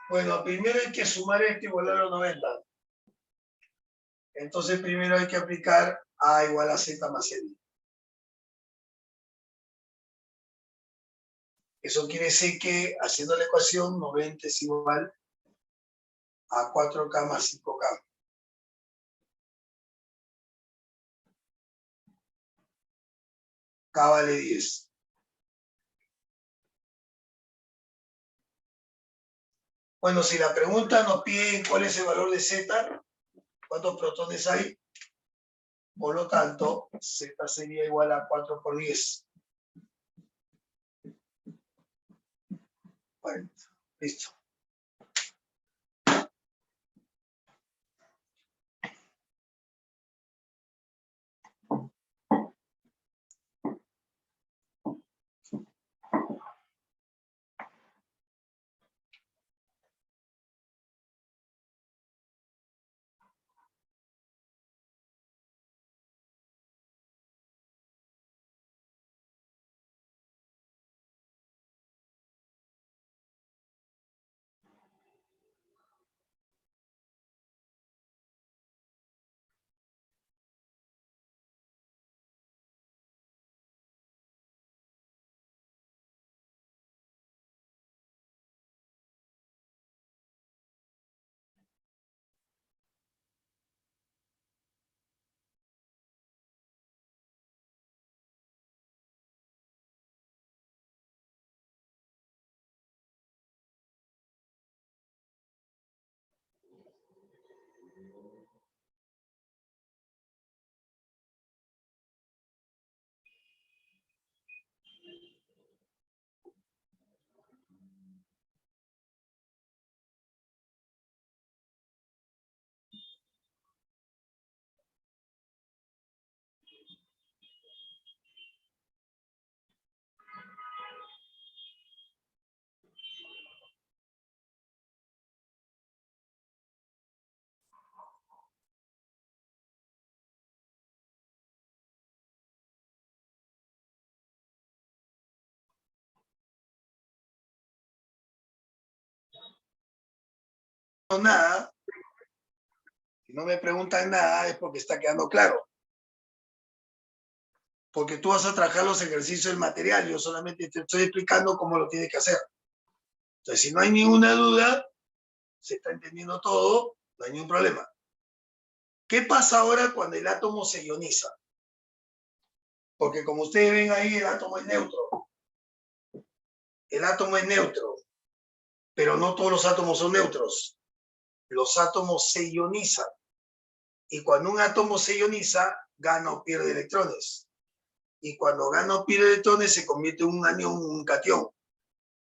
B: Bueno, primero hay que sumar esto igual a los 90. Entonces primero hay que aplicar A igual a Z más Z. Eso quiere decir que haciendo la ecuación 90 es igual a 4K más 5K. K vale 10. Bueno, si la pregunta nos pide cuál es el valor de Z, ¿cuántos protones hay? Por lo tanto, Z sería igual a 4 por 10. Bueno, listo. Nada, si no me preguntan nada es porque está quedando claro. Porque tú vas a trabajar los ejercicios del material, yo solamente te estoy explicando cómo lo tienes que hacer. Entonces, si no hay ninguna duda, se está entendiendo todo, no hay ningún problema. ¿Qué pasa ahora cuando el átomo se ioniza? Porque como ustedes ven ahí, el átomo es neutro. El átomo es neutro, pero no todos los átomos son neutros. Los átomos se ionizan. Y cuando un átomo se ioniza, gana o pierde electrones. Y cuando gana o pierde electrones, se convierte en un anión, un catión.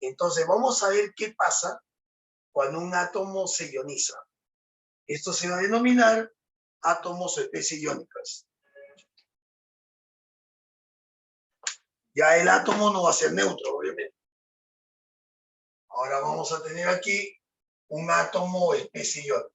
B: Entonces, vamos a ver qué pasa cuando un átomo se ioniza. Esto se va a denominar átomos o especies iónicas. Ya el átomo no va a ser neutro, obviamente. Ahora vamos a tener aquí un átomo o especie iónica.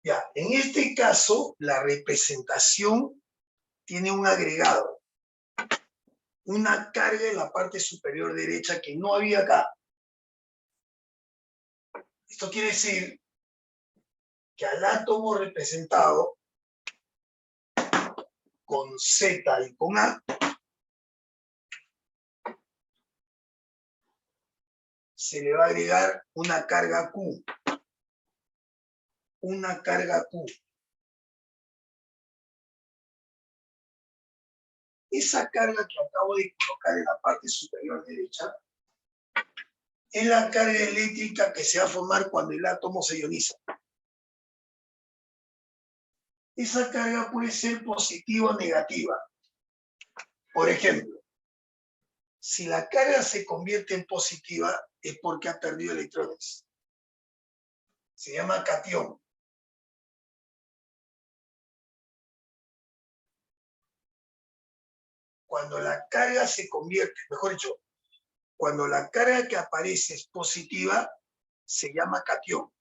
B: Ya, en este caso, la representación tiene un agregado, una carga en la parte superior derecha que no había acá. Esto quiere decir que al átomo representado con Z y con A, se le va a agregar una carga Q. Una carga Q. Esa carga que acabo de colocar en la parte superior derecha es la carga eléctrica que se va a formar cuando el átomo se ioniza. Esa carga puede ser positiva o negativa. Por ejemplo, si la carga se convierte en positiva es porque ha perdido electrones. Se llama catión. Cuando la carga se convierte, mejor dicho, cuando la carga que aparece es positiva, se llama catión.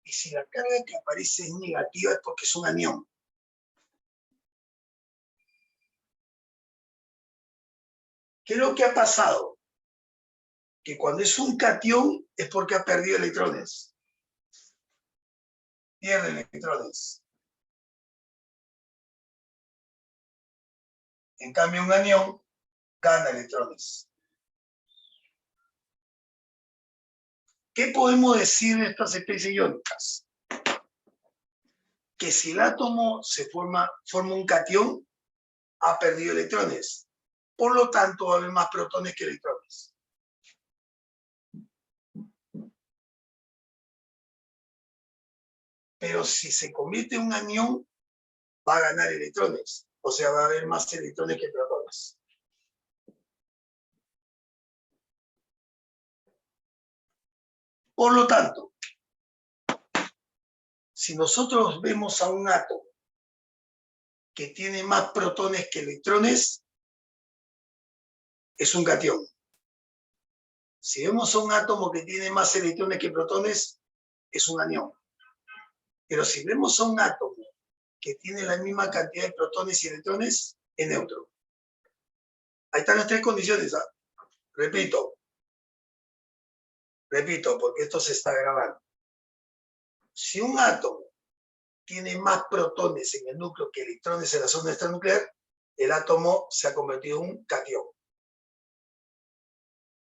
B: Y si la carga que aparece es negativa es porque es un anión. ¿Qué es lo que ha pasado? Que cuando es un catión es porque ha perdido electrones. Pierde electrones. En cambio, un anión gana electrones. ¿Qué podemos decir de estas especies iónicas? Que si el átomo se forma un catión, ha perdido electrones. Por lo tanto, va a haber más protones que electrones. Pero si se convierte en un anión, va a ganar electrones. O sea, va a haber más electrones que protones. Por lo tanto, si nosotros vemos a un átomo que tiene más protones que electrones, es un catión. Si vemos a un átomo que tiene más electrones que protones, es un anión. Pero si vemos a un átomo que tiene la misma cantidad de protones y electrones, es neutro. Ahí están las tres condiciones. ¿Ah? Repito, porque esto se está grabando. Si un átomo tiene más protones en el núcleo que electrones en la zona extranuclear, el átomo se ha convertido en un catión.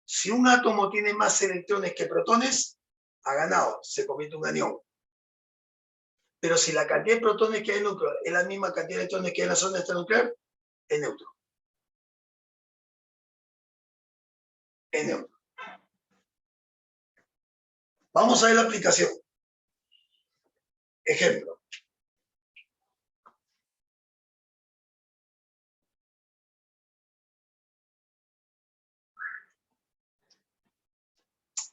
B: Si un átomo tiene más electrones que protones, ha ganado, se convierte en un anión. Pero si la cantidad de protones que hay en el núcleo es la misma cantidad de electrones que hay en la zona extranuclear, es neutro. Es neutro. Vamos a ver la aplicación. Ejemplo.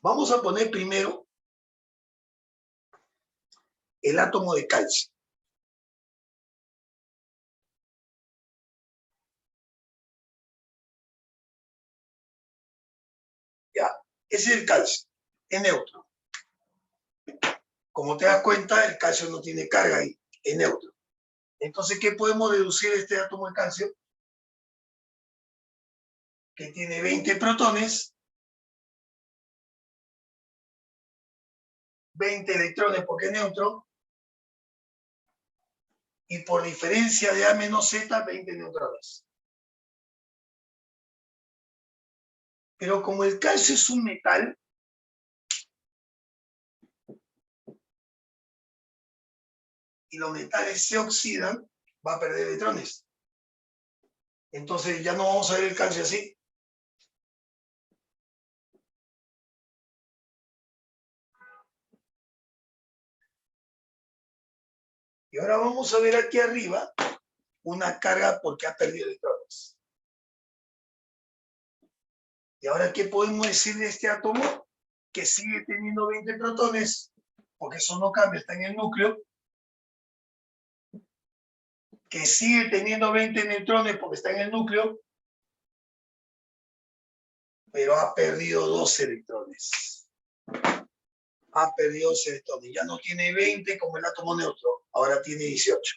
B: Vamos a poner primero el átomo de calcio. Ya, ese es el calcio, es neutro. Como te das cuenta, el calcio no tiene carga ahí, es neutro. Entonces, ¿qué podemos deducir de este átomo de calcio? Que tiene 20 protones, 20 electrones porque es neutro, y por diferencia de A menos Z, 20 neutrones. Pero como el calcio es un metal, y los metales se oxidan, va a perder electrones. Entonces ya no vamos a ver el calcio así. Y ahora vamos a ver aquí arriba una carga porque ha perdido electrones. ¿Y ahora qué podemos decir de este átomo? Que sigue teniendo 20 protones, porque eso no cambia, está en el núcleo. Que sigue teniendo 20 neutrones porque está en el núcleo, pero ha perdido 2 electrones. Ha perdido 2 electrones. Ya no tiene 20 como el átomo neutro, ahora tiene 18.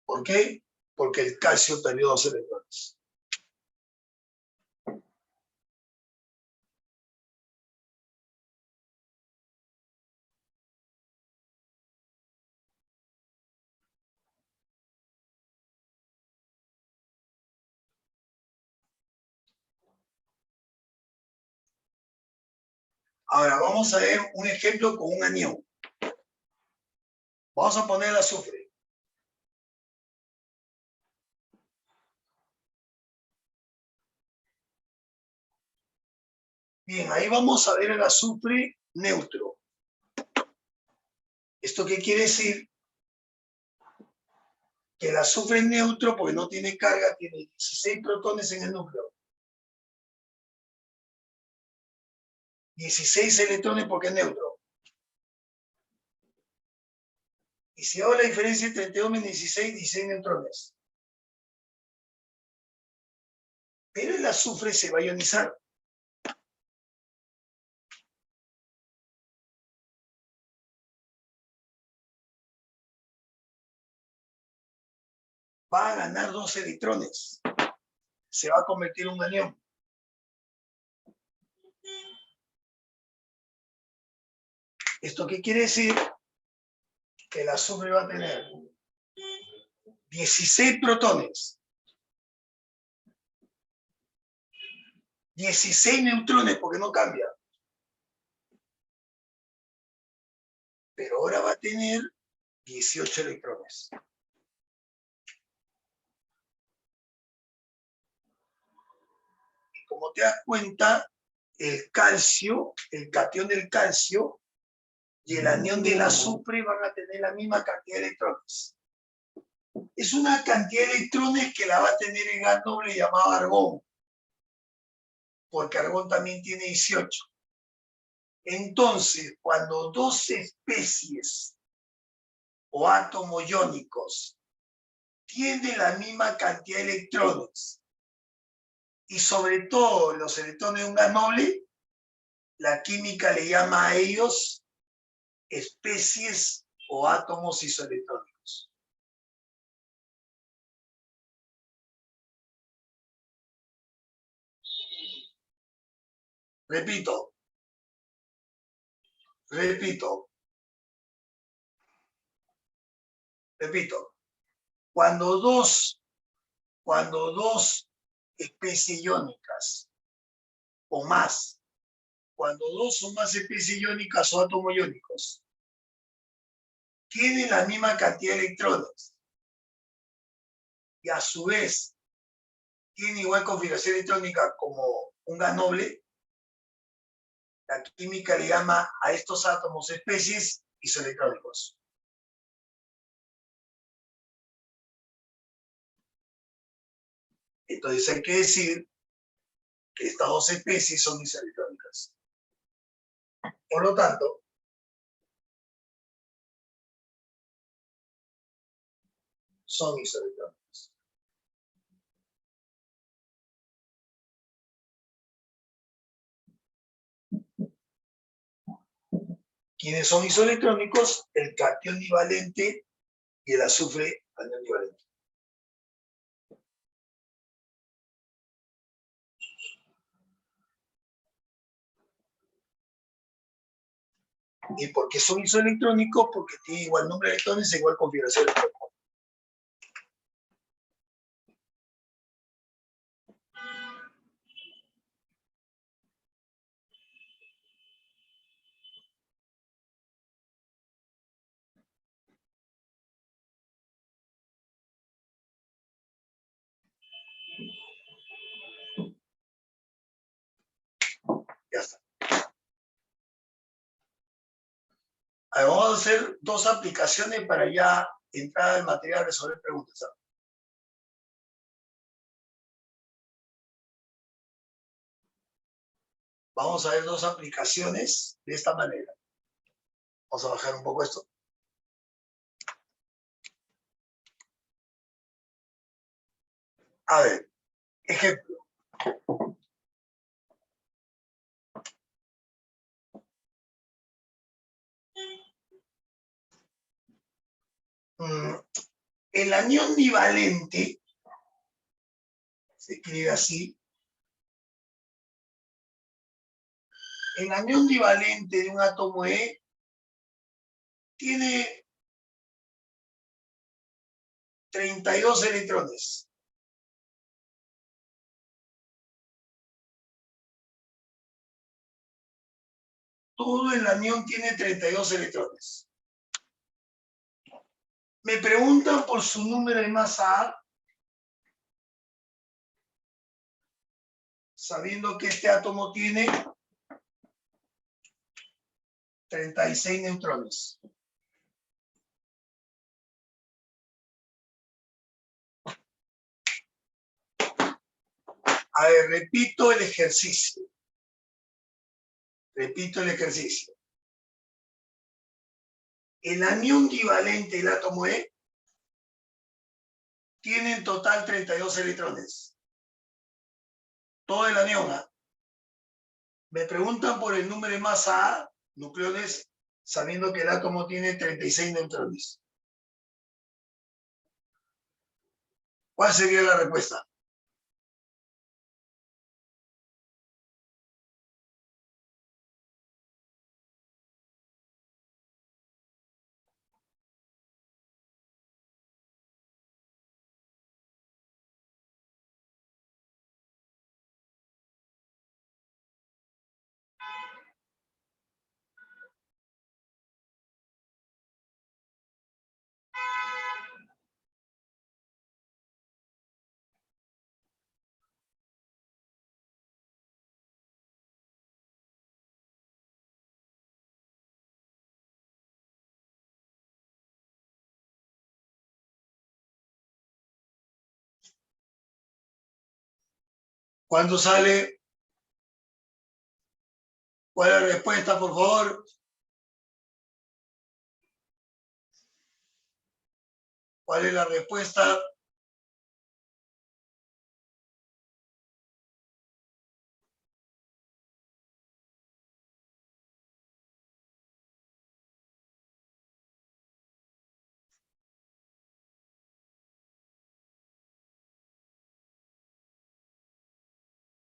B: ¿Por qué? Porque el calcio perdió 2 electrones. Ahora vamos a ver un ejemplo con un anión. Vamos a poner el azufre. Bien, ahí vamos a ver el azufre neutro. ¿Esto qué quiere decir? Que el azufre es neutro porque no tiene carga, tiene 16 protones en el núcleo. 16 electrones porque es neutro. Y si hago la diferencia entre 32 menos 16, 16 neutrones. Pero el azufre se va a ionizar. Va a ganar 2 electrones. Se va a convertir en un anión. ¿Esto qué quiere decir? Que el azufre va a tener 16 protones, 16 neutrones porque no cambia. Pero ahora va a tener 18 electrones. Y como te das cuenta, el calcio, el catión del calcio y el anión del azufre van a tener la misma cantidad de electrones. Es una cantidad de electrones que la va a tener el gas noble llamado argón, porque argón también tiene 18. Entonces, cuando dos especies o átomos iónicos tienen la misma cantidad de electrones, y sobre todo los electrones de un gas noble, la química le llama a ellos especies o átomos isoelectrónicos. Repito, repito, cuando dos especies iónicas o más, cuando dos o más especies iónicas o átomos iónicos tienen la misma cantidad de electrones y a su vez tienen igual configuración electrónica como un gas noble, la química le llama a estos átomos especies isoelectrónicos. Entonces hay que decir que estas dos especies son isoelectrónicas. Por lo tanto, son isoelectrónicas. ¿Quiénes son isoelectrónicos? El catión divalente y el azufre anión divalente. ¿Y por qué son isoelectrónicos? Porque tienen igual número de electrones e igual configuración electrónica. Ya está. Ahora vamos a hacer dos aplicaciones para ya entrar al material a resolver preguntas. ¿Sabes? Vamos a ver dos aplicaciones de esta manera. Vamos a bajar un poco esto. A ver, ejemplo. El anión divalente se escribe así. El anión divalente de un átomo E tiene 32 electrones. Todo el anión tiene 32 electrones. Me preguntan por su número de masa A, sabiendo que este átomo tiene 36 neutrones. A ver, repito el ejercicio. El anión divalente del átomo E tiene en total 32 electrones. Todo el anión A. Me preguntan por el número de masa A, nucleones, sabiendo que el átomo tiene 36 neutrones. ¿Cuál sería la respuesta? ¿Cuándo sale? ¿Cuál es la respuesta, por favor? ¿Cuál es la respuesta?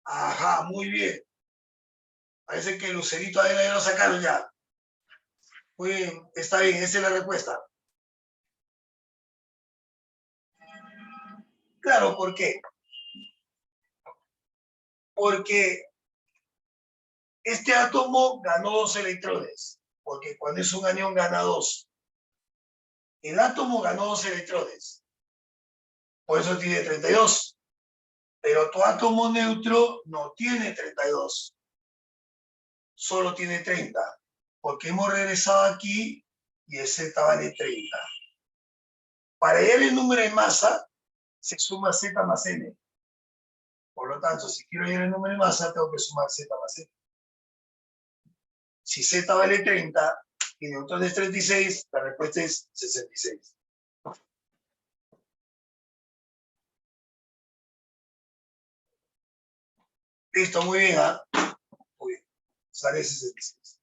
B: Ajá, muy bien. Parece que el lucerito a él ya lo sacaron ya. Muy bien, está bien, esa es la respuesta. Claro, ¿por qué? Porque este átomo ganó 2 electrones, porque cuando es un anión gana 2. El átomo ganó 2 electrones, por eso tiene 32. Pero tu átomo neutro no tiene 32, solo tiene 30, porque hemos regresado aquí y el Z vale 30. Para hallar el número de masa, se suma Z más N. Por lo tanto, si quiero hallar el número de masa, tengo que sumar Z más N. Si Z vale 30 y neutrón es 36, la respuesta es 66. Listo, muy bien, ¿ah? Muy bien. Sale 66.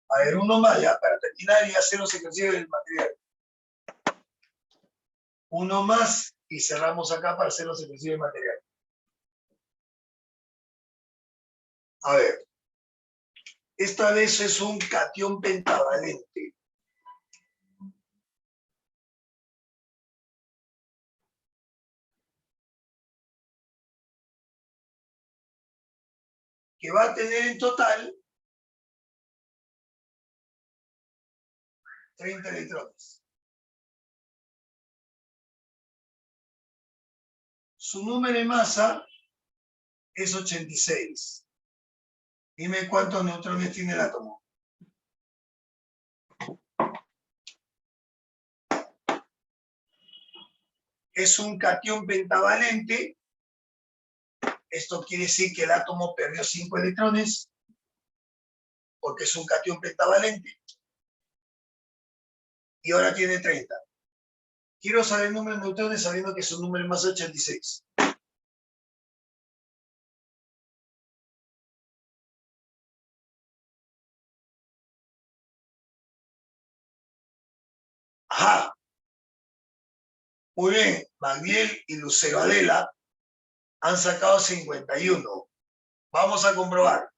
B: A ver, uno más ya, para terminar y hacer los ejercicios del material. Uno más y cerramos acá para hacer los ejercicios del material. A ver, esta vez es un catión pentavalente. Que va a tener en total 30 electrones. Su número de masa es 86. Dime cuántos neutrones tiene el átomo. Es un catión pentavalente. Esto quiere decir que el átomo perdió 5 electrones, porque es un catión pentavalente. Y ahora tiene 30. Quiero saber el número de neutrones sabiendo que su número de masa es 86. Ajá. Muy bien. Magdiel y Lucero Adela han sacado 51. Vamos a comprobar.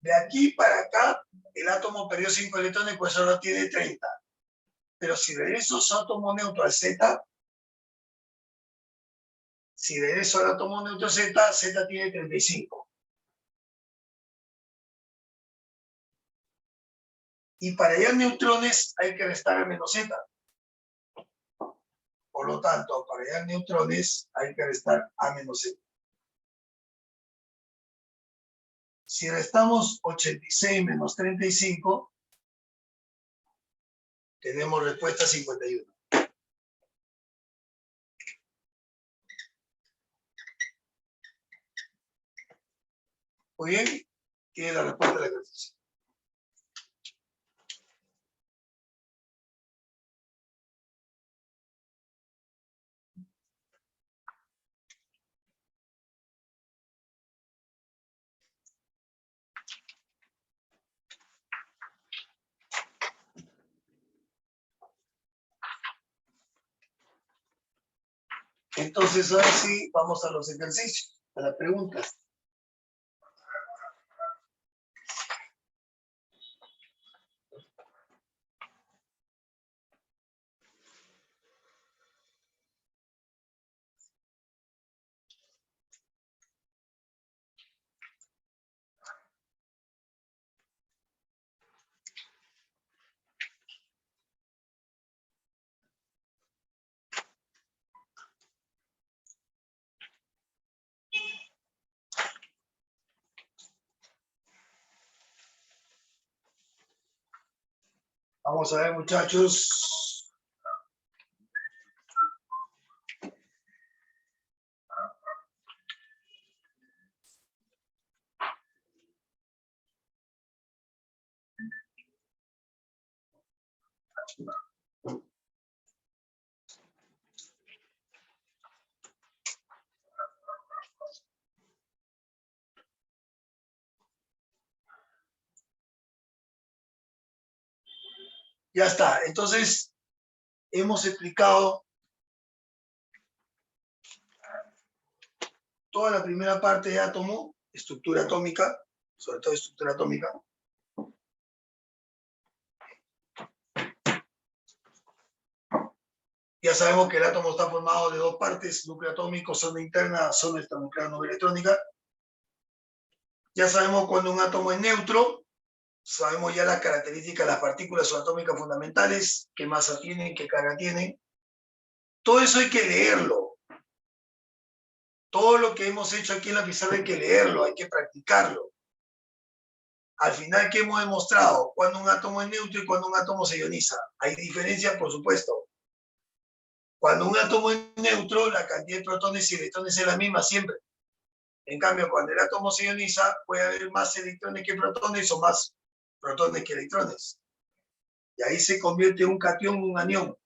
B: De aquí para acá, el átomo perdió 5 electrones, pues ahora tiene 30. Pero si regreso su átomo neutro al Z, si regreso al átomo neutro Z, Z tiene 35. Y para hallar neutrones hay que restar a menos Z. Por lo tanto, para hallar neutrones hay que restar a menos Z. Si restamos 86 menos 35, tenemos respuesta 51. Muy bien, tiene la respuesta del ejercicio. Entonces, ahora sí, vamos a los ejercicios, a las preguntas. Vamos a ver, muchachos. Ya está. Entonces, hemos explicado toda la primera parte de átomo, estructura atómica, sobre todo estructura atómica. Ya sabemos que el átomo está formado de dos partes, núcleo atómico, zona interna, zona extranuclear no electrónica. Ya sabemos cuando un átomo es neutro, sabemos ya las características de las partículas subatómicas fundamentales, qué masa tienen, qué carga tienen. Todo eso hay que leerlo. Todo lo que hemos hecho aquí en la pizarra hay que leerlo, hay que practicarlo. Al final, ¿qué hemos demostrado? Cuando un átomo es neutro y cuando un átomo se ioniza. Hay diferencias, por supuesto. Cuando un átomo es neutro, la cantidad de protones y electrones es la misma siempre. En cambio, cuando el átomo se ioniza, puede haber más electrones que protones o más protones que electrones. Y ahí se convierte un catión en un anión.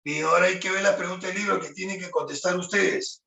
B: Bien, ahora hay que ver la pregunta del libro que tienen que contestar ustedes.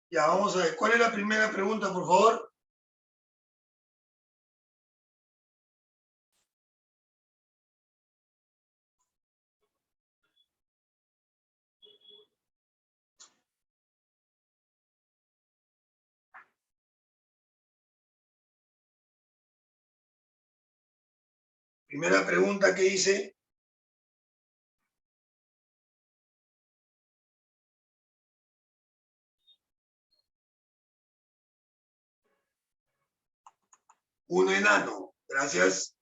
B: Ya, vamos a ver. ¿Cuál es la primera pregunta, por favor? Primera pregunta que hice. Un enano. Gracias.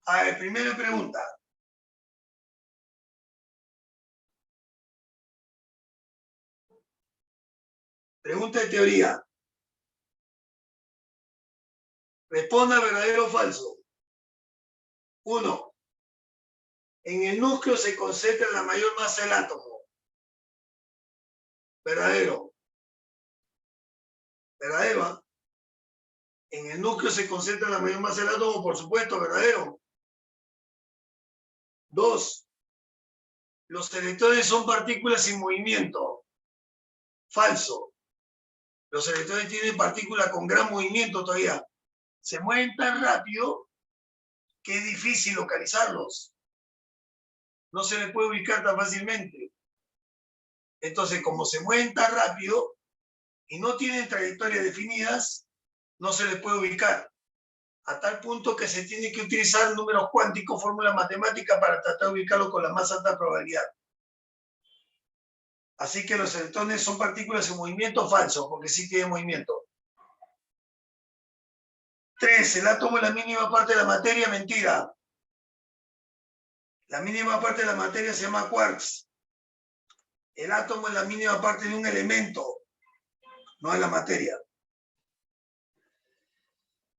B: A ver, primera pregunta. Pregunta de teoría. Responda verdadero o falso. 1. En el núcleo se concentra la mayor masa del átomo. Verdadero. Verdadero, ¿eh? En el núcleo se concentra la mayor masa del átomo, por supuesto, verdadero. 2. Los electrones son partículas sin movimiento. Falso. Los electrones tienen partículas con gran movimiento todavía. Se mueven tan rápido que es difícil localizarlos. No se les puede ubicar tan fácilmente. Entonces, como se mueven tan rápido y no tienen trayectorias definidas, no se les puede ubicar. A tal punto que se tiene que utilizar números cuánticos, fórmulas matemáticas para tratar de ubicarlo con la más alta probabilidad. Así que los electrones son partículas en movimiento falso, porque sí tienen movimiento. 3. El átomo es la mínima parte de la materia. Mentira. La mínima parte de la materia se llama quarks. El átomo es la mínima parte de un elemento. no es la materia.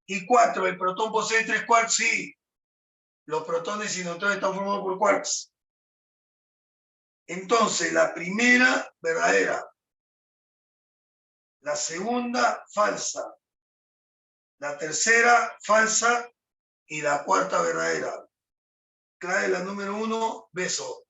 B: Y 4, ¿el protón posee 3 quarks? Sí. Los protones y neutrones están formados por quarks. Entonces, la primera, verdadera. La segunda, falsa. La tercera, falsa. Y la cuarta, verdadera. Clave la número 1, beso.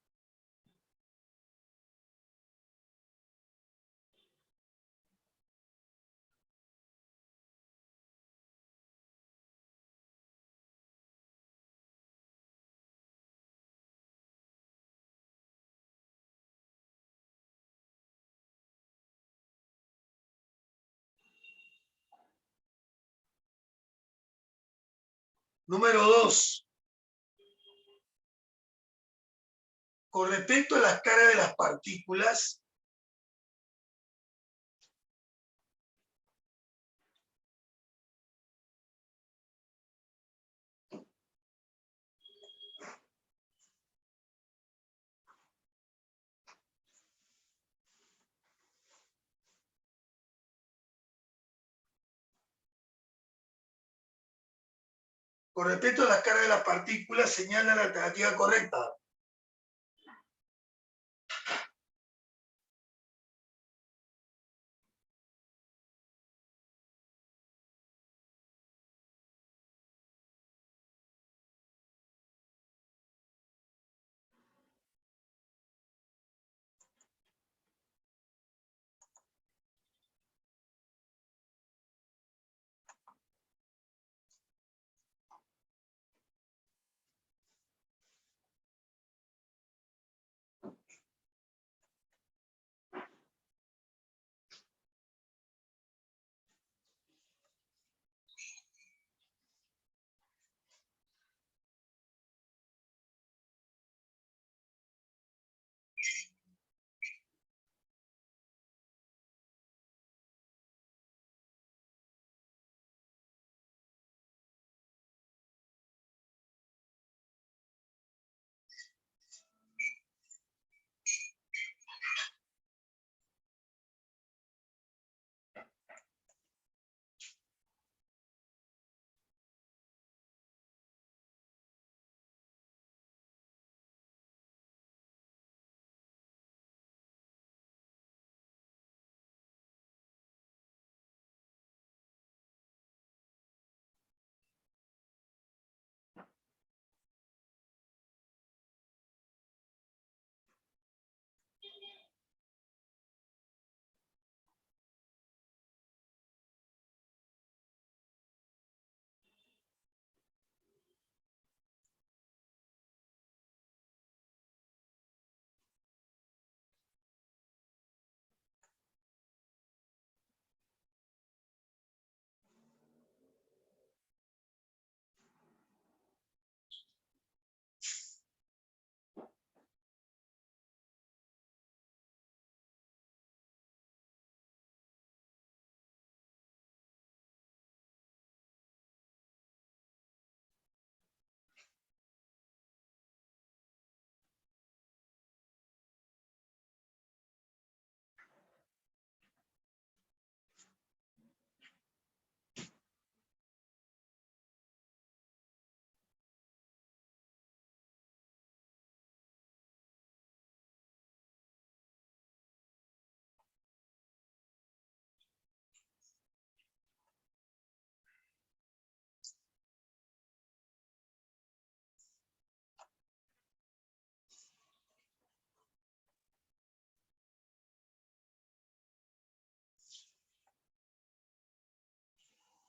B: Número 2. Con respecto a las cargas de las partículas, señala la alternativa correcta.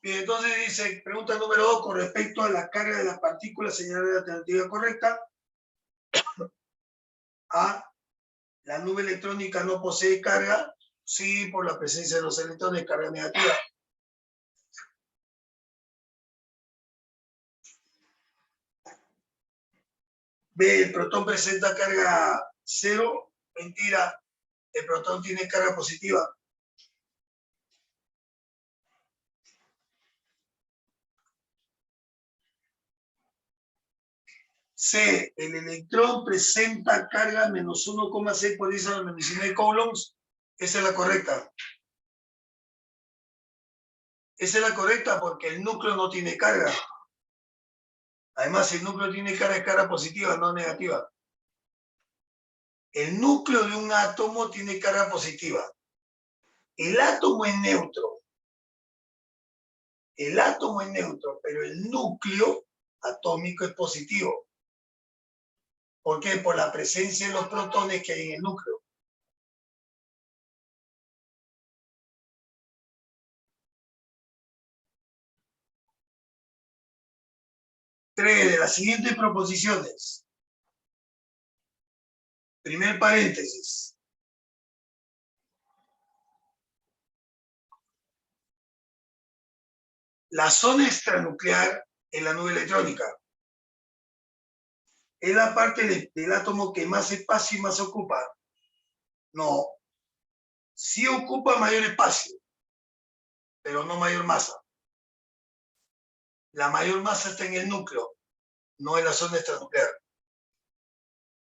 B: Bien, entonces dice, pregunta número 2, con respecto a la carga de las partículas, señala la alternativa correcta. A, la nube electrónica no posee carga. Sí, por la presencia de los electrones, carga negativa. B, el protón presenta carga 0. Mentira, el protón tiene carga positiva. C, el electrón presenta carga menos 1,6 por 10 a la menos 19 coulombs. Esa es la correcta. Esa es la correcta porque el núcleo no tiene carga. Además, si el núcleo tiene carga, es carga positiva, no negativa. El núcleo de un átomo tiene carga positiva. El átomo es neutro. El átomo es neutro, pero el núcleo atómico es positivo. ¿Por qué? Por la presencia de los protones que hay en el núcleo. Tres de las siguientes proposiciones. Primer paréntesis. La zona extranuclear en la nube electrónica es la parte del átomo que más espacio y más ocupa. No. Sí ocupa mayor espacio, pero no mayor masa. La mayor masa está en el núcleo, no en la zona extranuclear.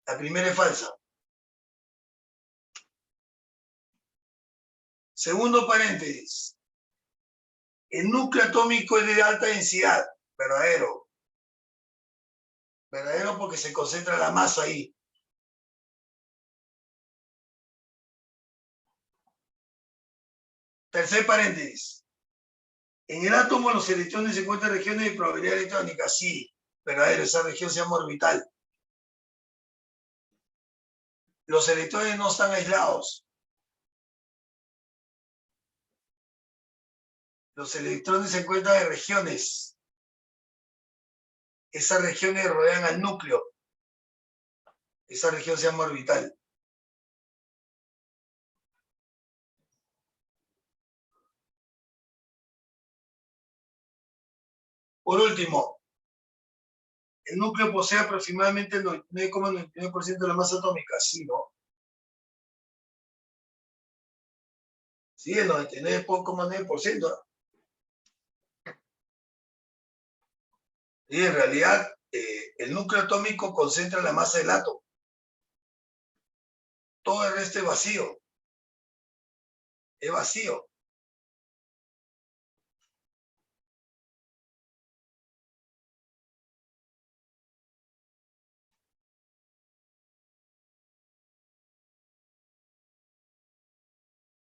B: La primera es falsa. Segundo paréntesis. El núcleo atómico es de alta densidad. Verdadero. Verdadero porque se concentra la masa ahí. Tercer paréntesis. En el átomo los electrones se encuentran en regiones de probabilidad electrónica. Sí, verdadero. Esa región se llama orbital. Los electrones no están aislados. Los electrones se encuentran en regiones. Esas regiones rodean al núcleo. Esa región se llama orbital. Por último, el núcleo posee aproximadamente el 99,99% de la masa atómica. Sí, ¿no? Sí, el 99,9%. Y en realidad, el núcleo atómico concentra la masa del átomo. Todo el resto es vacío. Es vacío.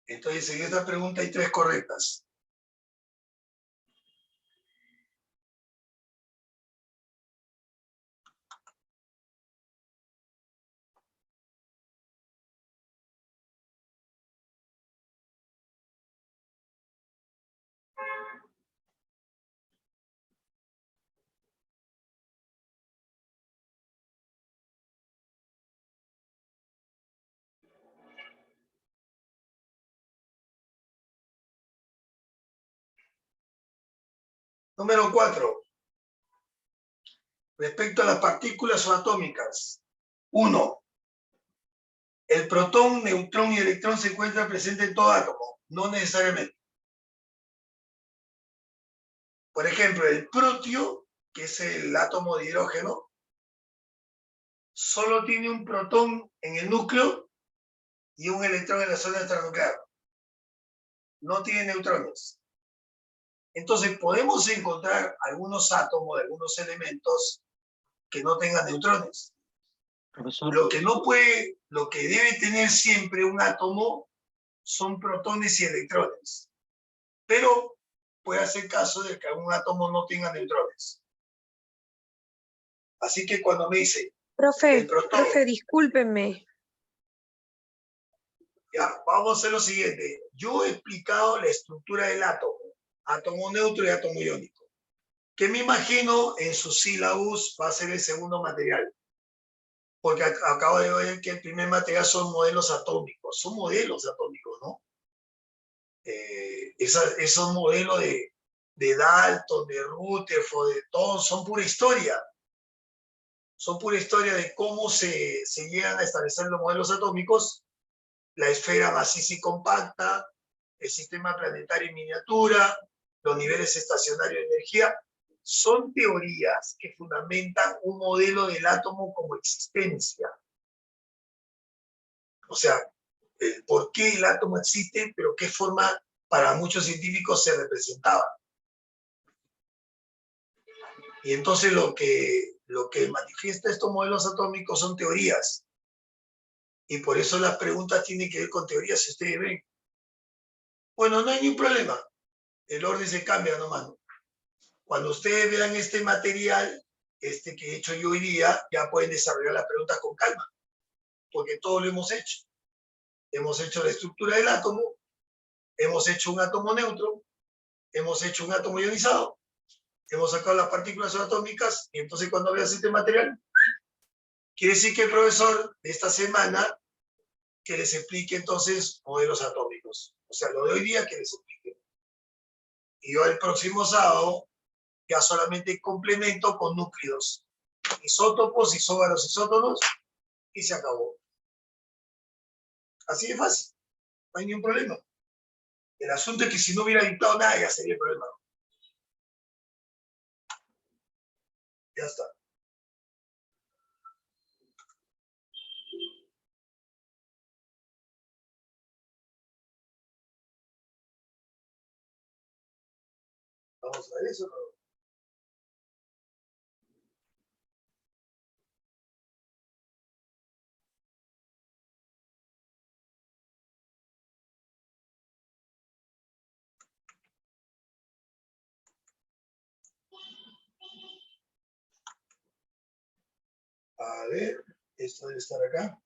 B: Entonces, en esta pregunta hay 3 correctas. Número 4. Respecto a las partículas subatómicas. 1. El protón, neutrón y electrón se encuentran presentes en todo átomo. No necesariamente. Por ejemplo, el protio, que es el átomo de hidrógeno, solo tiene un protón en el núcleo y un electrón en la zona extranuclear. No tiene neutrones. Entonces, podemos encontrar algunos átomos, algunos elementos que no tengan neutrones.
C: Profesor.
B: Lo que debe tener siempre un átomo son protones y electrones. Pero puede hacer caso de que un átomo no tenga neutrones. Así que cuando me dice el protón,
A: Profe, discúlpenme.
B: Ya, vamos a hacer lo siguiente. Yo he explicado la estructura del átomo. Átomo neutro y átomo iónico. Que me imagino en su sílabus va a ser el segundo material. Porque acabo de ver que el primer material son modelos atómicos. Son modelos atómicos, ¿no? Esos modelos de Dalton, de Rutherford, de todos, son pura historia. Son pura historia de cómo se llegan a establecer los modelos atómicos, la esfera maciza y compacta, el sistema planetario en miniatura, los niveles estacionarios de energía. Son teorías que fundamentan un modelo del átomo como existencia. O sea, el por qué el átomo existe, pero qué forma para muchos científicos se representaba. Y entonces lo que manifiesta estos modelos atómicos son teorías. Y por eso las preguntas tienen que ver con teorías, si ustedes ven. Bueno, no hay ningún problema. El orden se cambia nomás. Cuando ustedes vean este material, que he hecho yo hoy día, ya pueden desarrollar las preguntas con calma. Porque todo lo hemos hecho. Hemos hecho la estructura del átomo, hemos hecho un átomo neutro, hemos hecho un átomo ionizado, hemos sacado las partículas subatómicas, y entonces cuando veas este material, quiere decir que el profesor de esta semana que les explique entonces modelos atómicos. O sea, lo de hoy día que les explique. Y yo el próximo sábado ya solamente complemento con núcleos, isótopos, isóbaros, isótonos, y se acabó. Así de fácil. No hay ningún problema. El asunto es que si no hubiera dictado nada, ya sería el problema. Ya está. Vamos a ver eso, ¿no? A ver, esto debe estar acá.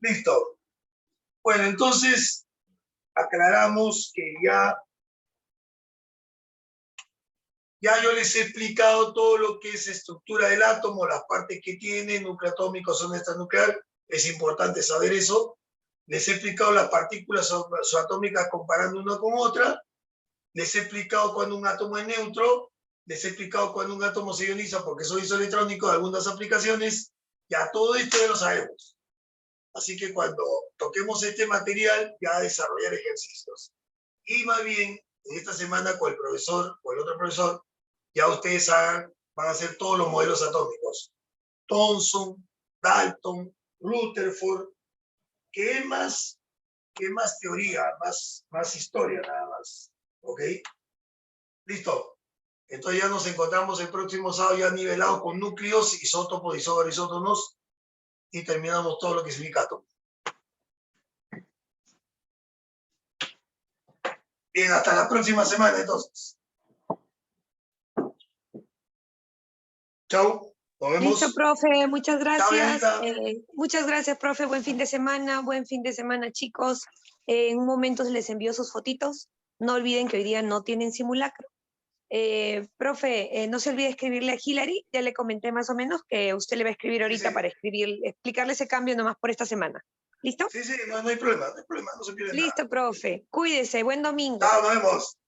B: Listo. Bueno, entonces aclaramos que ya yo les he explicado todo lo que es estructura del átomo, las partes que tiene, núcleo atómico, zona extranuclear. Es importante saber eso. Les he explicado las partículas subatómicas comparando una con otra. Les he explicado cuando un átomo es neutro. Les he explicado cuando un átomo se ioniza porque soy isoelectrónico de algunas aplicaciones. Ya todo esto ya lo sabemos. Así que cuando toquemos este material, ya desarrollar ejercicios. Y más bien, en esta semana con el profesor o el otro profesor, ya ustedes van a hacer todos los modelos atómicos. Thomson, Dalton, Rutherford, que es más teoría, más historia nada más. ¿Ok? Listo. Entonces ya nos encontramos el próximo sábado ya nivelados con núcleos, isótopos, isóbaros, isótonos, y terminamos todo lo que significa átomo. Bien, hasta la próxima semana entonces. Chau, nos vemos.
A: Listo, profe, muchas gracias.
B: Chao,
A: muchas gracias, profe, buen fin de semana, chicos. En un momento les envío sus fotitos. No olviden que hoy día no tienen simulacro. Profe, no se olvide escribirle a Hilary, ya le comenté más o menos que usted le va a escribir ahorita para explicarle ese cambio nomás por esta semana. ¿Listo?
B: Sí, no hay problema, no se pierde nada.
A: Listo, profe. Cuídese, buen domingo.
B: Chao, nos vemos.